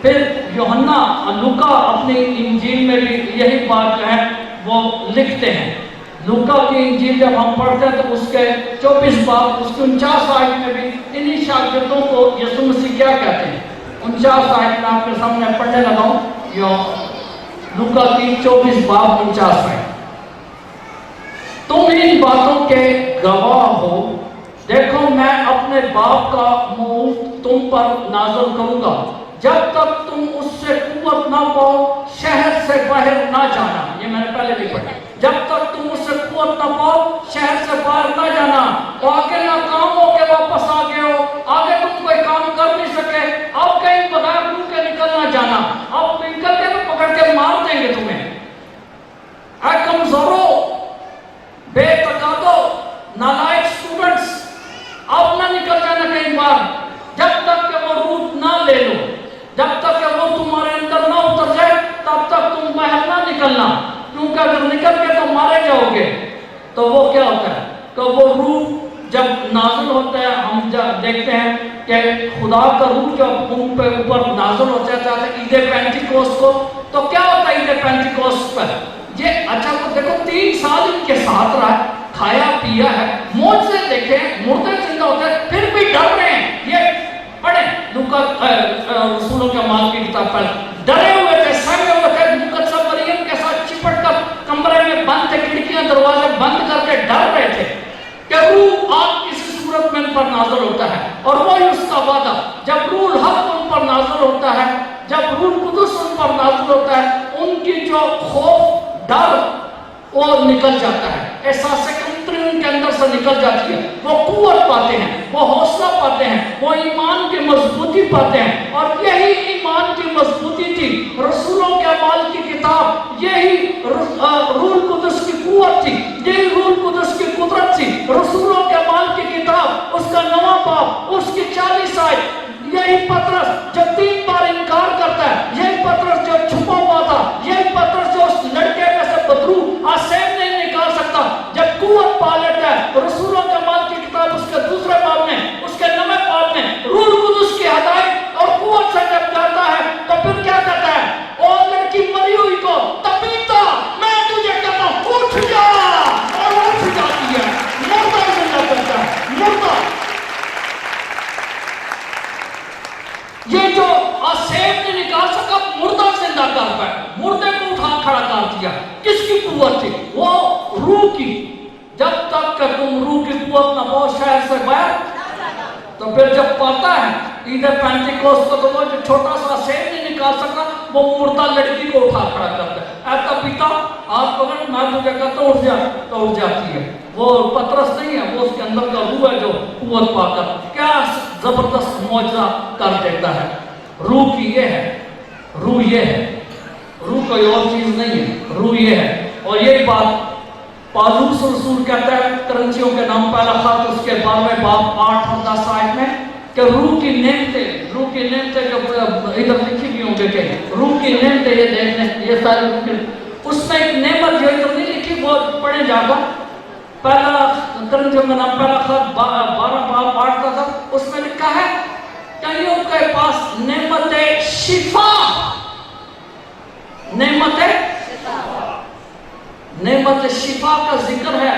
پھر یوحنا لوکا اپنی انجیل میں بھی یہی بات جو ہے وہ لکھتے ہیں. لوکا کی انجیل جب ہم پڑھتے ہیں تو اس کے 24 باب اس کے 49 آیت میں بھی انہی شاگردوں کو یسوع مسیح کیا کہتے ہیں. 49 آیت میں آپ کے سامنے پڑھنے لگا ہوں. لوکا کی 24 باب 49 آیت. تم ان باتوں کے گواہ ہو. دیکھو میں اپنے باپ کا منہ تم پر نازل کروں گا. جب تک تم اس سے قوت نہ پاؤ شہر سے باہر نہ جانا. یہ میں نے پہلے بھی پڑھا. جب تک تم اس سے قوت نہ پاؤ شہر سے باہر نہ جانا. تو آگے ناکام ہو کے واپس آ گئے ہو, آگے تم کوئی کام کر نہیں سکے, اب کہیں بغیر روح کے نکلنا جانا. اب نکل کے تو پکڑ کے مار دیں گے تمہیں. اے کمزورو, بے تقاضو, نالائق اسٹوڈنٹس, اب نہ نکل جانا کہیں باہر جب تک کہ وہ روح نہ لے لو. جب تک کہ وہ تمہارے اندر نہ اتر جائے تب تک تم باہر نہ نکلنا, کیونکہ اگر نکل کے تو مارے جاؤ گے. تو وہ کیا ہوتا ہے کہ وہ روح جب نازل ہوتا ہے, ہم جب دیکھتے ہیں کہ خدا کا روح جب ان پہ اوپر نازل ہو جاتا ہے عید پینٹیکوسٹ کو, تو کیا ہوتا ہے عید پینٹیکوسٹ پر؟ یہ اچھا تو دیکھو 3 سال ان کے ساتھ رہا, کھایا پیا ہے, معجزے دیکھے, مردے زندہ ہوتے ہیں, پھر بھی ڈر رہے ہیں. یہ پڑھیں لوکا رسولوں کے اعمال کی کتاب پر, ڈرے ہوئے تھے, سہمے ہوئے تھے, مقدسہ مریم کے ساتھ چپٹ کر کمرے میں بند تھے, کھڑکیاں دروازے بند کر کے ڈر رہے تھے کہ روح آپ کسی صورت میں ان پر نازل ہوتا ہے. اور وہی اس کا وعدہ, جب روح الحق ان پر نازل ہوتا ہے, جب روح القدس ان پر نازل ہوتا ہے, ان کی جو خوف ڈر وہ نکل جاتا ہے, احساس کمتری ان کے اندر سے نکل جاتی ہے. وہ قوت پاتے ہیں, وہ حوصلہ پاتے ہیں, وہ ایمان کی مضبوطی پاتے ہیں. اور یہی ایمان کی مضبوطی تھی رسولوں کے اعمال کی کتاب, یہی روح القدس کی قوت تھی, یہی روح القدس کی قدرت تھی. رسولوں کے اعمال کی کتاب اس کا 9واں باب اس کی 40 آیت, یہی پترس جو 3 بار انکار کرتا ہے, یہی پترس جو چھپا ہوا تھا, یہی پترس جو اس لڑکے میں سے بدرو آسیب نہیں نکال سکتا, جب قوت پا لیتا ہے. رسولوں کے اعمال کی کتاب اس کے 2 باب میں, اس کے 9ویں باب میں روح القدس کی ہدایت اور قوت سے جب جاتا ہے تو پھر کیا کہتا ہے, او لڑکی مری ہوئی کو تبیتا میں تجھے کہتا ہوں اٹھ جا, اور اٹھ جاتی ہے. مردہ زندہ کرتا ہے, مردہ. یہ جو آسیب نہیں نکال سکا مردہ زندہ کر پائے, مردے کو اٹھا کھڑا کر دیا. کس کی قوت تھی؟ وہ روح کی. جب تک کہ تم روح کی قوت نہ پاؤ شہر سے باہر, تو پھر جب پاتا ہے عید پینٹیکوسٹ کو, تو وہ جو چھوٹا سا آسیب نہیں نکال سکا وہ مردہ لڑکی کو اٹھا کھڑا کرتا ہے. ایسا پیتا آپ کو میں تجھے کہتا ہوں اٹھ جا, تو اٹھ جاتی ہے. وہ پترس نہیں ہے, وہ اس کے اندر کا روح ہے جو قوت پا کر کیا زبردست معجزہ کر دیتا ہے. روح کی یہ ہے, روح یہ ہے, روح کوئی اور چیز نہیں ہے, روح یہ ہے. اور یہی بات پالوس رسول کہتا ہے کرنچیوں کے نام پہلا خط اس کے 12ویں باب 8 اور 10 آیت میں کہ روح کی نعمتیں جو ادھر لکھی بھی ہوں گے کہ روح کی نعمتیں, یہ دیکھ لیں یہ ساری روح کی, اس میں ایک نعمت جو ادھر نہیں لکھی وہ پڑھیں جا کر. پہلا کرنچیوں کا نام پہلا خط 12 باب 8 کا تھا, اس میں لکھا ہے کئیوں کے پاس نعمت شفا, نعمت شفا کا ذکر ہے.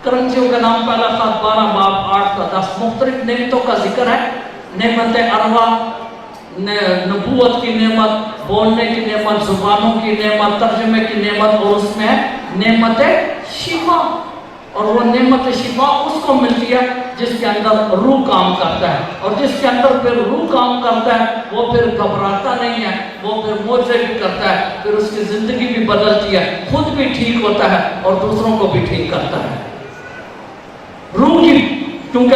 کرنچیوں کا نام پہلا خط 12 باب 8 کا 10 مختلف نعمتوں کا ذکر ہے. نعمت اروا, نبوت کی نعمت, بولنے کی نعمت, زبانوں کی نعمت, ترجمے کی نعمت, اور اس میں نعمت شفا. اور وہ نعمت شفا اس کو ملتی ہے جس کے اندر روح کام کرتا ہے, اور جس کے اندر پھر روح کام کرتا ہے وہ پھر گھبراتا نہیں ہے, وہ پھر معجزے بھی کرتا ہے, پھر اس کی زندگی بھی بدلتی ہے, خود بھی ٹھیک ہوتا ہے اور دوسروں کو بھی ٹھیک کرتا ہے. روح کی, کیونکہ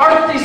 38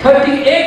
38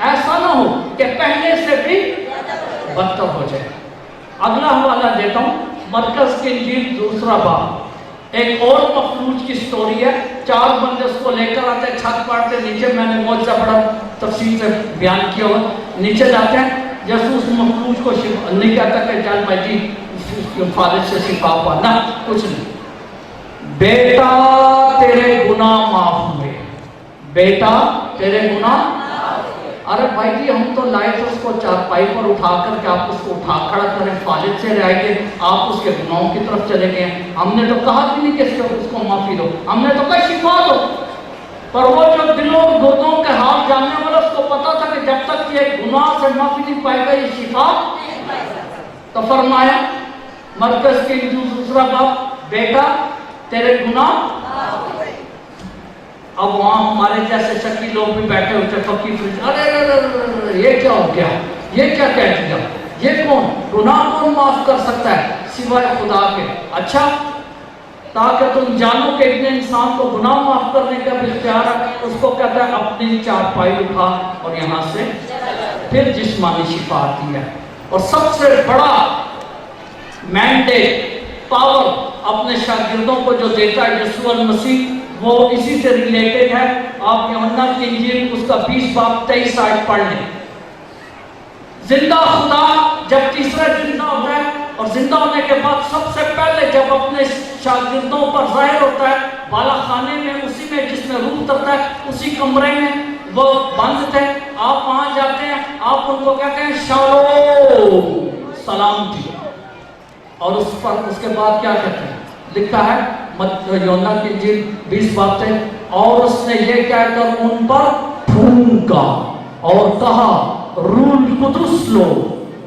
ایسا نہ ہو کہ پہلے سے بھی بدتر ہو جائے۔ اگلا حوالہ دیتا ہوں، مرکز کی انجیل 2 باب۔ ایک اور مفلوج کی سٹوری ہے، 4 بندے اس کو لے کر آتے ہیں، چھت پاڑتے نیچے، میں نے معجزہ بڑا تفصیل سے بیان کیا ہوا، نیچے جاتے ہیں، جیسے اس مفلوج کو نہیں کہتا کہ چل بھائی جی فالج سے شفا پا، نہ کچھ نہیں، بیٹا تیرے گناہ معاف ہوئے، بیٹا تیرے گناہ۔ ارے بھائی جی ہم تو لائے تھے اس کو چارپائی پر اٹھا کر کے آپ اس کو اٹھا کھڑا کریں، فالج سے رہ گئے، آپ اس کے گناہوں کی طرف چلے گئے، ہم نے تو کہا بھی نہیں کہ اس کو معافی دو، ہم نے تو کہا شفا دو۔ پر وہ جو دلوں گردوں کے حال جاننے والا، اس کو پتا تھا کہ جب تک یہ گناہ سے معافی نہیں پائے گا یہ شفا تو فرمایا مرکز کی انجیل 2 باب، بیٹا تیرے گناہ۔ اب وہاں ہمارے جیسے شکی لوگ بھی بیٹھے ہوتے، فقیر فرج، ارے یہ کیا ہو گیا، یہ کیا کہہ دیا، یہ کون، گناہ کون معاف کر سکتا ہے سوائے خدا کے؟ اچھا، تاکہ تم جانو کہ ابن انسان کو گناہ معاف کرنے کا بھی اختیار ہے، اس کو کہتا ہے اپنی چارپائی اٹھا اور یہاں سے پھر جسمانی شفا آتی ہے۔ اور سب سے بڑا مینڈیٹ، پاور اپنے شاگردوں کو جو دیتا ہے یسوع المسیح، وہ اسی سے ریلیٹڈ ہے۔ آپ یوحنا کی انجیل اس کا 20 باب 23 آیت پڑھ لیں۔ زندہ خدا جب تیسرے زندہ ہوتا ہے، اور زندہ ہونے کے بعد سب سے پہلے جب اپنے شاگردوں پر ظاہر ہوتا ہے، بالا خانے میں، اسی میں جس میں روح اترتا ہے، اسی کمرے میں وہ بند تھے، آپ وہاں جاتے ہیں، آپ ان کو کہتے ہیں شالوم، سلامتی، اور اس کے بعد کیا کہتے ہیں، لکھا ہے یوحنا کی انجیل 20 باب سے، اور اس نے یہ کہہ کر ان پر پھونکا اور کہا روح القدس لو،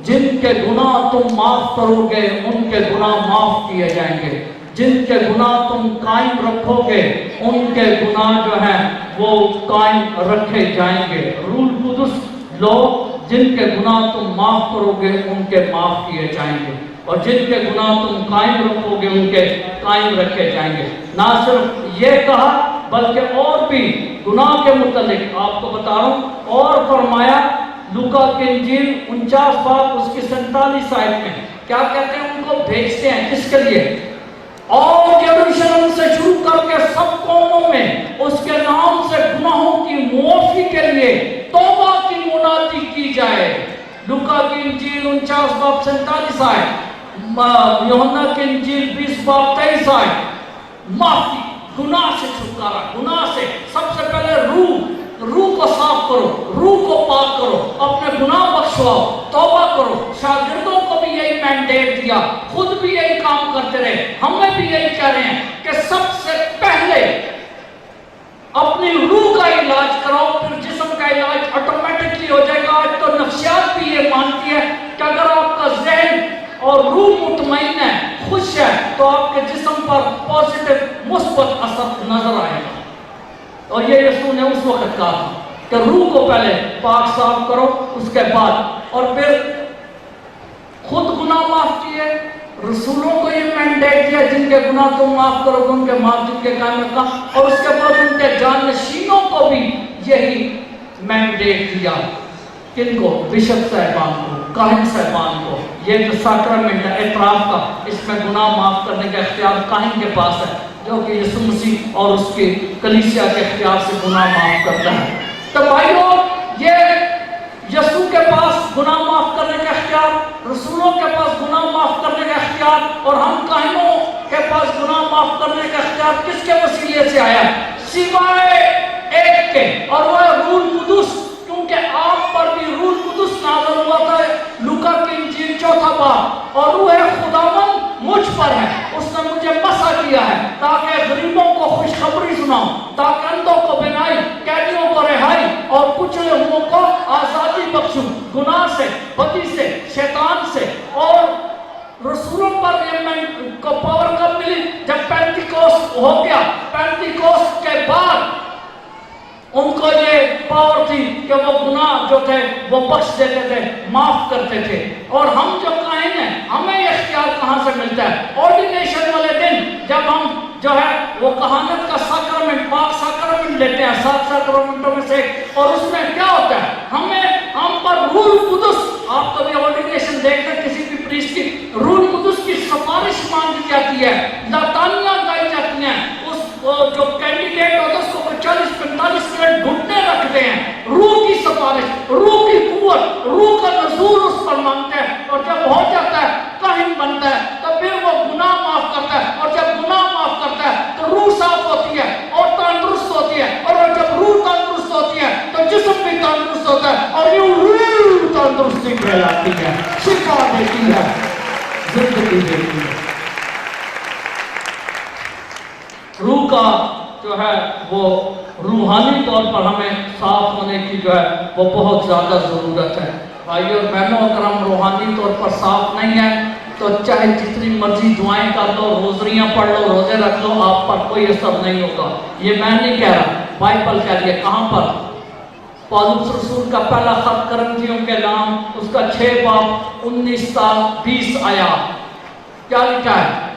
جن کے گناہ تم معاف کرو گے ان کے گناہ معاف کیے جائیں گے، جن کے گناہ تم قائم رکھو گے ان کے گناہ جو ہیں وہ قائم رکھے جائیں گے۔ روح القدس لو، جن کے گناہ تم معاف کرو گے ان کے معاف کیے جائیں گے، اور جن کے گناہ تم قائم رکھو گے ان کے قائم رکھے جائیں گے۔ نہ صرف یہ کہا بلکہ اور بھی گناہ کے متعلق آپ کو بتا رہا ہوں، اور فرمایا لوکا کی انجیل 49 باب اس کی 47 آیت میں کیا کہتے ہیں، ان کو بھیجتے ہیں کس کے لیے، اور یروشلم سے شروع کر کے سب قوموں میں اس کے نام سے گناہوں کی معافی کے لیے توبہ کی منادی کی جائے۔ لوکا کی انجیل 49 باب 47 آیت، یوحنا کی انجیل 20 باب 23 آیت، معافی، گناہ سے چھٹکارا، گناہ سے سب سے پہلے روح کو صاف کرو، روح کو پاک کرو، اپنے گناہ بخشواؤ، توبہ کرو۔ شاگردوں کو بھی یہی مینڈیٹ دیا، خود بھی یہی کام کرتے رہے، ہمیں بھی یہی کہہ رہے ہیں کہ سب سے پہلے اپنی روح کا علاج کرو، پھر جسم کا علاج آٹومیٹکلی ہو جائے گا۔ آج تو نفسیات بھی یہ مانتی ہے کہ اگر آپ کا ذہن اور روح مطمئن ہے، خوش ہے، تو آپ کے جسم پر پازیٹیو مثبت اثر نظر آئے گا۔ اور یہ یسوع نے اس وقت کہا تھا کہ روح کو پہلے پاک صاف کرو، اس کے بعد، اور پھر خود گناہ معاف کیے، رسولوں کو یہ مینڈیٹ دیا جن کے گناہ تم معاف کرو گے ان کے معاف، جن کے قائم رکھا، اور اس کے بعد ان کے جانشینوں کو بھی یہی مینڈیٹ دیا۔ کن کو؟ بشپ صاحبان کو، کاہن صاحبان کو۔ یہ جو ساکرمنٹ ہے اعتراف کا، اس میں گناہ معاف کرنے کا اختیار کاہن کے پاس ہے، جو کہ یسوع مسیح اور اس کی کلیسیا کے اختیار سے گناہ معاف کرتا ہے۔ تو بھائیو، یہ یسوع کے پاس گناہ معاف کرنے کا اختیار، رسولوں کے پاس گناہ معاف کرنے کا اختیار، اور ہم کاہنوں کے پاس گناہ معاف کرنے کا اختیار کس کے وسیلے سے آیا؟ سوائے ایک کے، اور وہ روح القدس، کیونکہ آپ پر بھی روح القدس نازل ہوا تھا۔ لوکا کی انجیل 4 باب، اور روح خداوند مجھ پر ہے، اس نے مجھے مسح کیا ہے تاکہ غریبوں کو خوشخبری سناؤں، تاکہ اندھوں کو بینائی، قیدیوں کو رہائی، اور کچلے ہوئوں کو آزادی بخشوں، گناہ سے، بدی سے، شیطان سے۔ اور رسولوں پر یہ کو پاور کب ملی؟ جب پینتیکوست ہو گیا۔ پینتیکوست کے بعد ان کو یہ پاور تھی کہ وہ گناہ جو تھے وہ بخش دیتے تھے، معاف کرتے تھے۔ اور ہم جو کاہن ہیں، ہمیں یہ اختیار کہاں سے ملتا ہے؟ آرڈینیشن والے دن جب ہم جو ہے وہ کہانت کا ساکرمنٹ، پاک ساکرمنٹ لیتے ہیں، 7 ساکرمنٹوں میں سے، اور اس میں کیا ہوتا ہے؟ ہمیں روح القدس، آپ کبھی آرڈینیشن دیکھتے ہیں کسی بھی پریسٹ کی، روح القدس کی سفارش مانگی جاتی ہے، لاتانیاں گائی جاتی ہیں، اس جو کینڈیڈیٹ ہوتا ہے اس کو 40-45 منٹ گھٹنے رکھتے ہیں، روح کی سفارش، روح کی قوت، روح کا نزول اس پر مانگتے ہیں، اور جب ہو جاتا ہے کاہن بنتا ہے تو پھر وہ گناہ معاف کرتا ہے، اور جب گناہ معاف کرتا ہے تو روح صاف ہوتی ہے اور تندرست ہوتی ہے، اور جب روح تندرست ہوتی ہے تو جسم بھی تندرست ہوتا ہے، اور یوں روح تندرستی پھیلاتی ہے، شفا دیتی ہے، زندگی دیتی ہے۔ روح کا جو ہے وہ روحانی طور پر ہمیں صاف ہونے کی جو ہے وہ بہت زیادہ ضرورت ہے۔ بھائیو اور بہنوں، اگر ہم روحانی طور پر صاف نہیں ہیں تو چاہے جتنی مرضی دعائیں کر لو، روزریاں پڑھ لو، روزے رکھ لو، آپ پر کوئی اثر نہیں ہوگا۔ یہ میں نہیں کہہ رہا، بائبل کہہ رہی ہے۔ کہاں پر؟ پالوس رسول کا پہلا خط کرنتھیوں کے نام، اس کا 6 باب 19 تا 20 آیات، کیا لکھا ہے؟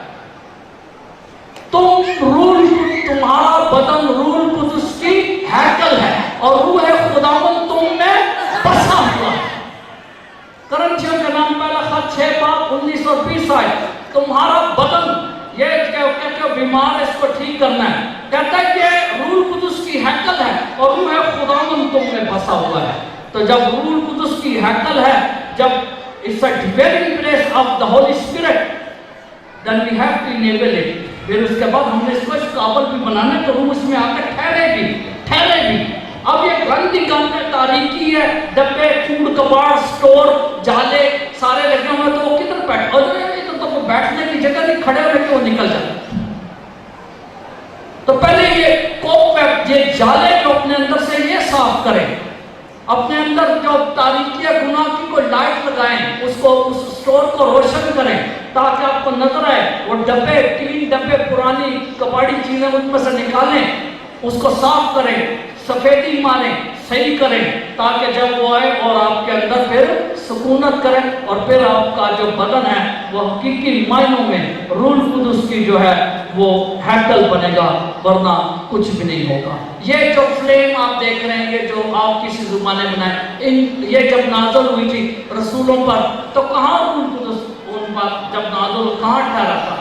تمہارا بدن روح القدس کی ہیکل ہے اور روح خداوند تم میں بسا ہوا ہے۔ کرنتھیوں کے نام پہلا خط 6 باب 19 اور 20 آئے، تمہارا بدن، یہ کہتے ہو بیمار ہے اس کو ٹھیک کرنا ہے، کہتا ہے کہ روح القدس کی ہیکل ہے اور روح خداوند تم میں بسا ہوا ہے۔ تو جب روح القدس کی ہیکل ہے، جب it's a dwelling place of the Holy Spirit, then we have to enable it۔ پھر اس کے بعد ہم نے اس کو اس قابل بھی بنانا ہے تو روح اس میں آ کے ٹھہرے بھی۔ اب یہ گندی گند ہے، تاریکی ہے، ڈبے، کوڑ کباڑ، سٹور، جالے سارے لگے ہوئے، تو وہ کدھر بیٹھ، اور ادھر تو بیٹھنے کی جگہ نہیں، کھڑے ہوئے کہ وہ نکل جاتے۔ تو پہلے یہ کوپ یہ جالے کو اپنے اندر سے یہ صاف کریں، اپنے اندر جو تاریکی ہے گناہ کی کوئی لائٹ لگائیں، اس سٹور کو روشن کریں تاکہ آپ کو نظر آئے۔ وہ ڈبے، 3 ڈبے پرانی کباڑی چیزیں ان میں سے نکالیں، اس کو صاف کریں، سفیدی ماریں، صحیح کریں، تاکہ جب وہ آئے اور آپ کے اندر پھر سکونت کریں، اور پھر آپ کا جو بدن ہے وہ حقیقی معنوں میں روح القدس کی جو ہے وہ ہیکل بنے گا، ورنہ کچھ بھی نہیں ہوگا۔ یہ جو فلیم آپ دیکھ رہے ہیں، یہ جو آپ کسی زبان نے بنائے، یہ جب نازل ہوئی تھی رسولوں پر تو کہاں روح القدس ان پر جب نازل کہاں ٹھہرا تھا؟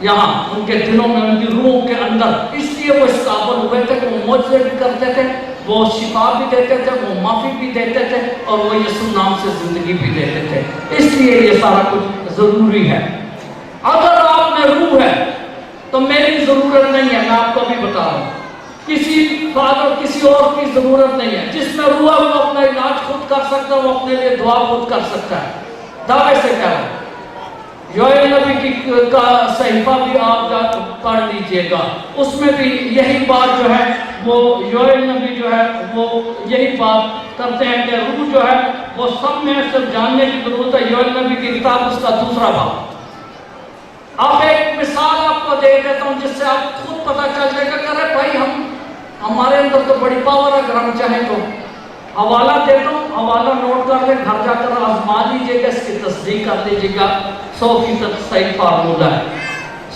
یہاں ان کے دلوں میں، ان کی روح کے اندر، اس لیے وہ اس قابل ہوئے تھے کہ وہ معجزے بھی کرتے تھے، وہ شفا بھی دیتے تھے، وہ معافی بھی دیتے تھے، اور وہ یسوع نام سے زندگی بھی دیتے تھے۔ اس لیے یہ سارا کچھ ضروری ہے۔ اگر آپ میں روح ہے تو میری ضرورت نہیں ہے، میں آپ کو بھی بتا رہا ہوں، کسی فادر کسی اور کی ضرورت نہیں ہے۔ جس میں روح ہے وہ اپنا علاج خود کر سکتا ہے، وہ اپنے لیے دعا خود کر سکتا ہے۔ دعوے سے کہہ رہا ہوں، یوئیل نبی کی کا صحیفہ بھی آپ پڑھ لیجئے گا، اس میں بھی یہی بات جو ہے وہ یوئیل نبی جو ہے وہ یہی بات کرتے ہیں کہ روح جو ہے وہ سب میں صرف جاننے کی ضرورت ہے۔ یوئیل نبی کی کتاب اس کا 2 باب۔ آپ ایک مثال آپ کو دے دیتا ہوں جس سے آپ خود پتہ چل جائے گا کہ ارے بھائی ہمارے اندر تو بڑی پاور ہے، اگر ہم چاہیں تو۔ حوالہ دیتا ہوں، حوالہ نوٹ کر لیں، گھر جا کر آزما لیجیے گا، اس کی تصدیق کر لیجیے گا، 100% صحیح فارمولہ ہے۔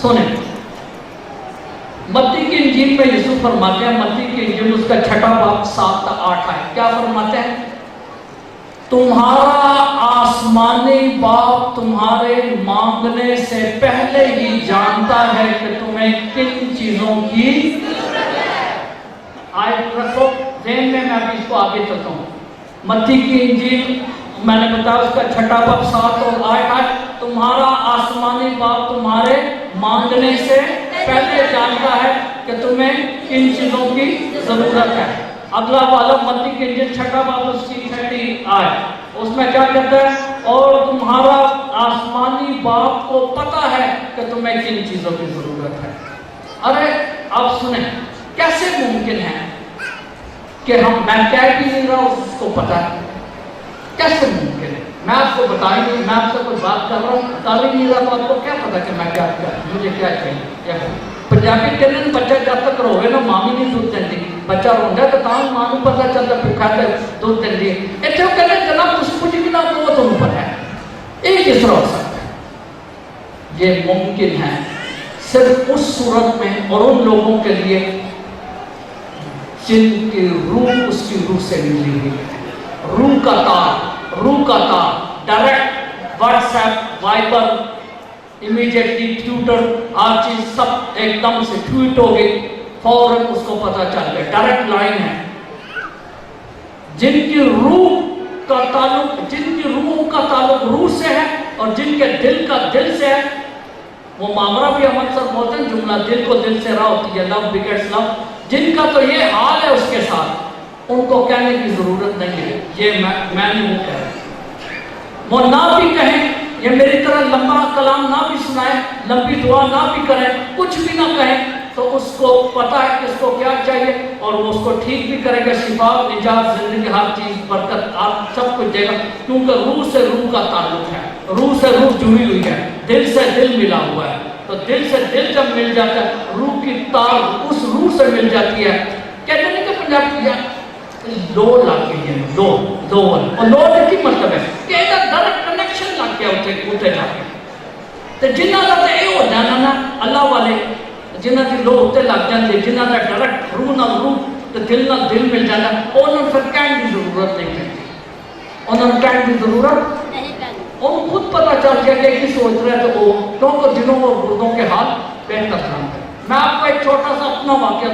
سنیں، متی کی انجیل میں یسوع فرماتے ہیں، متی کی انجیل اس کا 6 باب 7 تا 8 ہے، کیا فرماتے ہیں؟ تمہارا آسمانی باپ تمہارے مانگنے سے پہلے ہی جانتا ہے کہ تمہیں کن چیزوں کی ضرورت ہے۔ آیت رکھو ذہن میں ابھی اس کو آگے چلتا ہوں۔ متی کی انجیل میں نے بتایا اس کا 6 باب 7 اور 8 ہے، تمہارا آسمانی باپ تمہارے مانگنے سے پہلے جانتا ہے کہ تمہیں کن چیزوں کی ضرورت ہے۔ اگلا والا متی کی انجیل 6 باب اس کی 6 آیت، اس میں کیا کہتا ہے؟ اور تمہارا آسمانی باپ کو پتا ہے کہ تمہیں کن چیزوں کی ضرورت ہے۔ ارے آپ سنیں، کیسے ممکن ہے کہ میں کہہ بھی نہیں رہا ہوں اس کو پتا ہے؟ کیسے ممکن ہے؟ میں آپ کو بتائیں گے، میں آپ سے کوئی بات کر رہا ہوں، بتا بھی نہیں رہا تو آپ کو کیا پتا کہ میں کیا مجھے کیا چاہیے؟ پنجابی کہتے ہیں بچہ جب تک روے نا ماں بھی نہیں دودھ دیتی، بچہ روندا ہے تو تاں ماں کو پتا چلتا بھوکا ہے دودھ دیندی ہے۔ ایتھے وہ کہتے ہیں جناب کچھ کچھ بھی نہ تو وہ تمہیں پتا ہے۔ یہ کس طرح ہو سکتا ہے؟ یہ ممکن ہے صرف اس صورت میں اور ان لوگوں کے لیے جن کی روح اس کی روح سے ملی ہوئی ہے۔ روح کا تار direct WhatsApp Viber immediately Twitter ہر چیز سب ایک دم سے ٹویٹ ہو گئی فوراً اس کو پتہ چل گیا ڈائریکٹ لائن ہے جن کی روح کا تعلق جن کی روح کا تعلق روح سے ہے اور جن کے دل کا دل سے ہے وہ معامرہ بھی ہم اکثر بولتے ہیں جملہ دل کو دل سے راہ ہوتی ہے لو بگیٹس لو جن کا تو یہ حال ہے اس کے ساتھ ان کو کہنے کی ضرورت نہیں ہے یہ میں نہیں وہ کہہ رہا وہ نہ بھی کہیں یہ میری طرح لمبا کلام نہ بھی سنائے لمبی دعا نہ بھی کریں کچھ بھی نہ کہیں تو اس کو پتہ ہے کہ اس کو کیا چاہیے اور وہ اس کو ٹھیک بھی کرے گا شفا نجات زندگی ہر چیز برکت آپ سب کچھ دے گا کیونکہ روح سے روح کا تعلق ہے روح سے روح جڑی ہوئی ہے دل سے دل ملا ہوا ہے تو دل سے دل جب مل جاتا ہے روح کی تار اس روح سے مل جاتی ہے کہتے ہیں کہ پنجابی لو لگ گئی ہے لو اور لو کی مطلب ہے کہ ایک ڈائریکٹ کنیکشن لگ گیا اتنے جا کے تو جنہ کا تو یہ ہو جانا نا اللہ والے جنہ کی لو اتنے لگ جاتے جنہ کا ڈائریکٹ روح نہ روح تو دل نہ دل مل جاتا انہوں نے پھر کہنے کی ضرورت نہیں پڑتی انہوں نے کہنے کی ضرورت ان خود پتہ چل گیا کہ کی سوچ رہے تو وہ کیونکہ دلوں اور گردوں کے حال بہتر کرتے میں آپ کو ایک چھوٹا سا اپنا واقعہ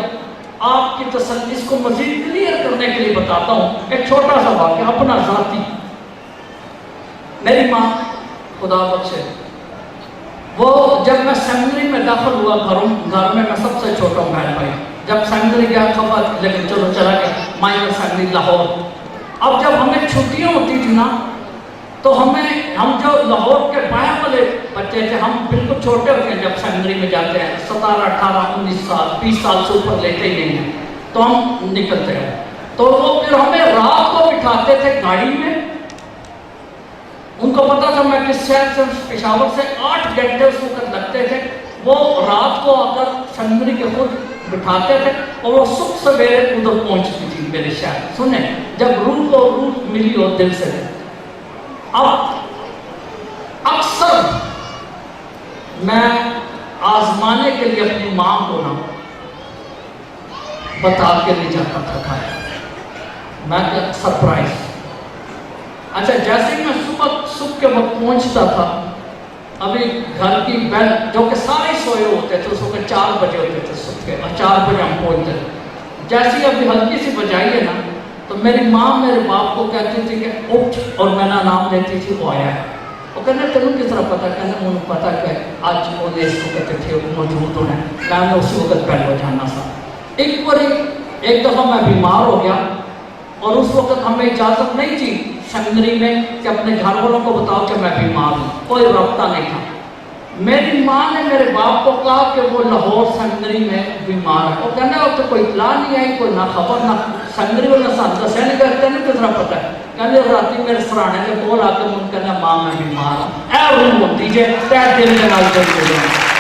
آپ کی تسلی اس کو مزید کلیئر کرنے کے لیے بتاتا ہوں ایک چھوٹا سا واقعہ اپنا ذاتی میری ماں خدا بخشے وہ جب میں سیمنری میں داخل ہوا گھر میں سب سے چھوٹا ہوں بہن بھائی جب سیمنری گیا خبر لیکن چلو چلا گیا مائنر سیمنری لاہور اب جب ہمیں چھٹیاں ہوتی تھی نا تو ہم جو لاہور کے بائیں والے بچے تھے ہم بالکل چھوٹے ہوتے ہیں جب سیمنری میں جاتے ہیں 17 18 19 سال 20 سال سے اوپر لیتے ہی نہیں ہیں تو ہم نکلتے ہیں تو وہ پھر ہمیں رات کو بٹھاتے تھے گاڑی میں ان کو پتا تھا میں کس شہر سے پشاور سے 8 گھنٹے اس وقت لگتے تھے وہ رات کو آ کر سیمنری کے خود بٹھاتے تھے اور وہ صبح سویرے ادھر پہنچتی تھی میرے شہر سنیں جب روح کو روح ملی ہو دل سے اب اکثر میں آزمانے کے لیے اپنی ماں کو نا بتا کے نہیں جاتا تھا کھایا میں سرپرائز اچھا جیسے ہی میں صبح کے وقت پہنچتا تھا ابھی گھر کی بیل جو کہ سارے سوئے ہوتے تھے اس وقت 4 بجے ہوتے تھے صبح کے اور 4 بجے ہم پہنچتے تھے جیسے ہی ابھی ہلکی سی بجائی ہے نا تو میری ماں میرے باپ کو کہتی تھی کہ اٹھ اور میں نہ نام دیتی تھی وہ آیا ہے وہ کہنے تینوں کس طرح پتا کہنے مجھے پتا کہ آج وہ اس وقت تھے موجود ہونے میں نے اسی وقت پہلے جانا تھا ایک دفعہ میں بیمار ہو گیا اور اس وقت ہمیں اجازت نہیں تھی سیمنری میں کہ اپنے گھر والوں کو بتاؤ کہ میں بیمار ہوں کوئی رابطہ نہیں تھا میری ماں نے میرے باپ کو کہا کہ وہ لاہور سیمنری میں بیمار ہے وہ کہنا اب تو کوئی اطلاع نہیں آئی کوئی نہ خبر نہ سیمنری والے ساتھ دسیا نہیں کرتے نہیں کس طرح پتہ ہے کہنے راتی میرے سرانے کے کول آ کے من کہنا ماں میں بیمار ہوں اے روح ہوتی جے تہ دل کے نال کر کے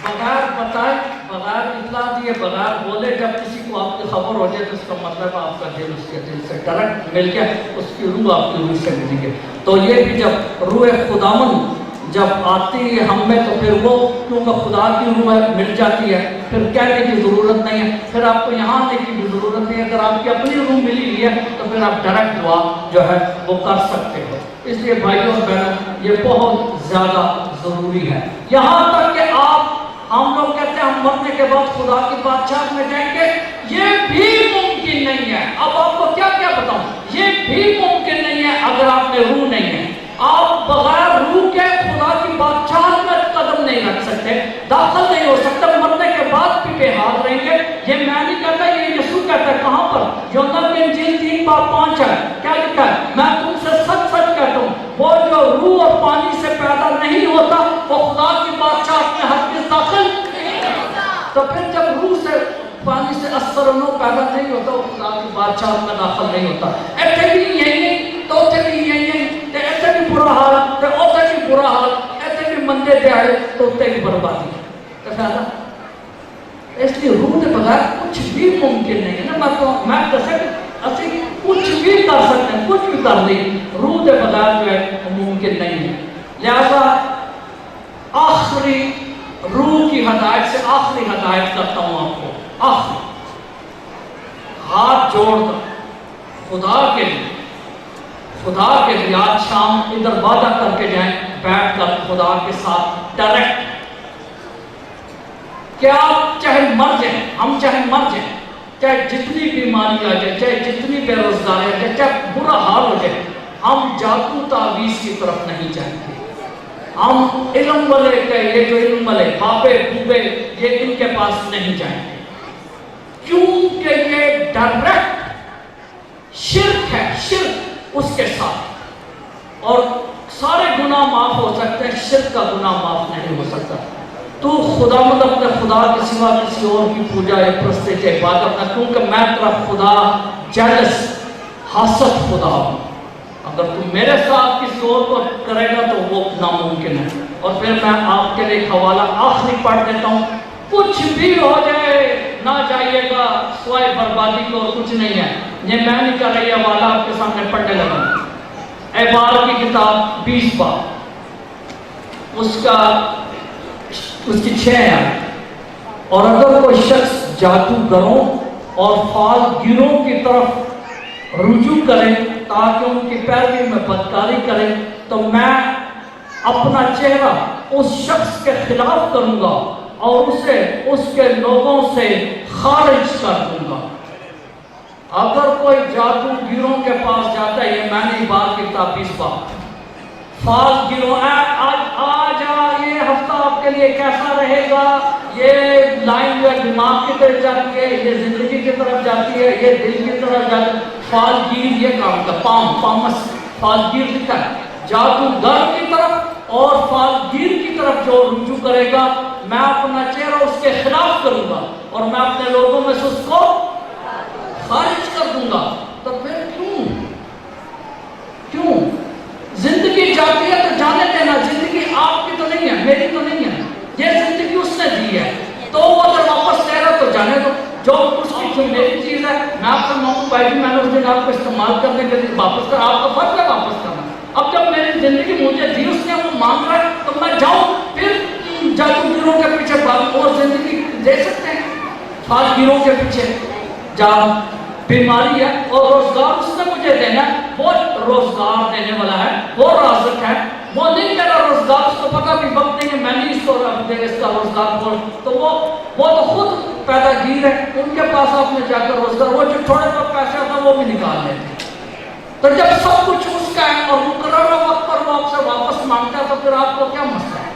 بغیر بتائے بغیر اطلاع دیے بغیر بولے جب کسی کو آپ کی خبر ہو جائے تو اس کا مطلب آپ کا دل اس کے دل سے ڈائریکٹ مل گیا اس کی روح آپ کی روح سے ملی گئی تو یہ بھی جب روح خداوند جب آتی ہے ہم میں تو پھر وہ کیونکہ خدا کی روح مل جاتی ہے پھر کہنے کی ضرورت نہیں ہے پھر آپ کو یہاں آنے کی بھی ضرورت نہیں ہے اگر آپ کی اپنی روح ملی ہوئی ہے تو پھر آپ ڈائریکٹ دعا جو ہے وہ کر سکتے ہو اس لیے بھائیوں اور بہنوں یہ بہت زیادہ ضروری ہے یہاں تک کہ آپ ہم لوگ کہتے ہیں ہم مرنے کے بعد خدا کی بادشاہت میں جائیں گے یہ بھی ممکن نہیں ہے اب آپ کو کیا بتاؤں یہ بھی ممکن نہیں ہے اگر آپ میں روح نہیں ہے آپ بغیر روح کے خدا کی بادشاہت میں قدم نہیں رکھ سکتے داخل نہیں ہو سکتے مرنے کے بعد بھی بے حال رہیں گے یہ میں نہیں کہتا یہ یسوع کہتا ہے کہاں پر یوحنا کی انجیل 3:5 ہے کیا لکھا ہے میں تم سے سچ کہتا ہوں وہ جو روح اور پانی سے پیدا نہیں ہوتا وہ خدا کی بادشاہت میں ہرگز داخل نہیں ہوتا تو پھر جب روح سے پانی سے اثر و نو پیدا نہیں ہوتا وہ خدا کی بادشاہت میں داخل نہیں ہوتا ایسے بھی یہی نہیں تو اسے بھی یہی نہیں ایسے بھی برا حال تو اسے بھی برا حال ایسے بھی مندے دیہڑے تو اسے بھی بربادی کیسا اس لیے روح کے بغیر کچھ بھی ممکن نہیں ہے نا میں کیسے اسی کچھ بھی کر سکتے ہیں کچھ بھی کر لیں روح کے بغیر جو ہے ممکن نہیں ہے لہذا آخری روح کی ہدایت سے آخری ہدایت کرتا ہوں آپ کو آخری ہاتھ جوڑ کر خدا کے لیے آج شام ادھر وعدہ کر کے جائیں، بیٹھ کر خدا کے ساتھ ڈائریکٹ کہ آپ چاہے مر جائیں، ہم چاہے مر جائیں، چاہے جتنی بیماری آ جائے، چاہے جتنی بے روزگاری آ جائے، چاہے برا حال ہو جائے، ہم جادو تعویذ کی طرف نہیں جائیں گے۔ ہم علم والے کے، یہ جو علم والے بابے بوبے، یہ ان کے پاس نہیں جائیں گے، کیونکہ یہ ڈائریکٹ شرک ہے، شرک اس کے ساتھ، اور سارے گناہ معاف ہو سکتے ہیں، شرک کا گناہ معاف نہیں ہو سکتا۔ تو خدا اپنے خدا کے سوا کسی اور کی پوجا یا پرستش یا عبادت نہ، کیونکہ میں تیرا خدا جیلس حاسد خدا ہوں، اگر تم میرے ساتھ کسی اور کو کرے گا تو وہ ناممکن ہے۔ اور پھر میں آپ کے لیے ایک حوالہ آخری پڑھ دیتا ہوں، کچھ بھی ہو جائے نہ جائیے گا سوائے بربادی کو، اور کچھ نہیں ہے۔ یہ میں نہیں کر رہی، حوالہ آپ کے سامنے پڑھنے لگا۔ اعمال کی کتاب 20 باب اس کی 6 آیت، اور اگر کوئی شخص جادوگروں اور فال گیروں کی طرف رجوع کرے تاکہ ان کی پیروی میں بدکاری کرے تو میں اپنا چہرہ اس شخص کے خلاف کروں گا اور اسے اس کے لوگوں سے خارج کر دوں گا۔ اگر کوئی جادوگروں کے پاس جاتا ہے، یہ میں نے بات کی کتاب 20 باب، فال گروں آج یہ ہفتہ آپ کے لیے کیسا رہے گا، یہ لائن جو ہے دماغ کی طرف جاتی ہے، یہ زندگی کی طرف جاتی ہے، یہ دل کی طرف جاتی ہے۔ فال گیر یہ کام کا پامس فال گیر لکھا ہے، جادوگر کی طرف اور فال گیر کی طرف جو رجوع کرے گا میں اپنا چہرہ اس کے خلاف کروں گا اور میں اپنے لوگوں میں سے اس کو خارج کر دوں گا۔ تو پھر کیوں زندگی جاتی ہے تو جانے دینا، زندگی آپ کی تو نہیں ہے، میری تو نہیں ہے، یہ زندگی اس نے دی ہے، تو وہ اگر واپس لے رہا تو جانے دو، جو اس کی جو میری چیز ہے میں آپ سے مانگوں بھائی جی، میں نے اس دن آپ کو استعمال کرنے کے لیے واپس کر، آپ کا فرض ہے واپس کرنا۔ اب جب میری زندگی مجھے دی اس نے، وہ مانگ رہا ہے تو میں جاؤں پھر جادوگروں کے پیچھے بھاگوں اور زندگی دے سکتے ہیں؟ فالگیروں کے پیچھے جا، بیماری ہے اور روزگار اس نے مجھے دینا ہے، وہ روزگار دینے والا ہے، وہ رازق ہے، وہ نہیں میرا روزگار، اس کو پتا بھی وقت نہیں ہے، میں نہیں اس کو اس کا روزگار بول، تو وہ تو خود پیدا گیر ہے، ان کے پاس آپ نے جا کر روزگار، وہ جو تھوڑے بہت پیسے ہوتا ہے وہ بھی نکال لیتے ہیں۔ تو جب سب کچھ اس کا ہے اور مقررہ وقت پر وہ آپ سے واپس مانگتا ہے تو پھر آپ کو کیا مسئلہ ہے؟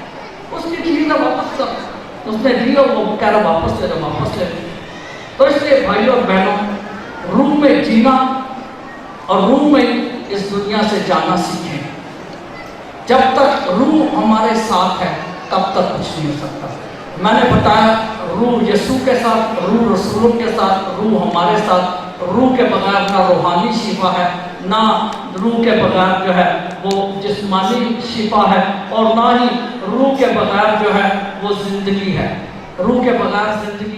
اس کی چیز واپس کر، اس نے دی اور وہ کہہ رہا واپس لے رہا، واپس لے رہا۔ تو اس لیے بھائیوں اور بہنوں، روح میں جینا اور روح میں اس دنیا سے جانا سیکھیں۔ جب تک روح ہمارے ساتھ ہے تب تک کچھ نہیں ہو سکتا۔ میں نے بتایا روح یسوع کے ساتھ، روح رسولوں کے ساتھ، روح ہمارے ساتھ، روح کے بغیر نہ روحانی شفا ہے، نہ روح کے بغیر جو ہے وہ جسمانی شفا ہے، اور نہ ہی روح کے بغیر جو ہے وہ زندگی ہے۔ روح کے بغیر زندگی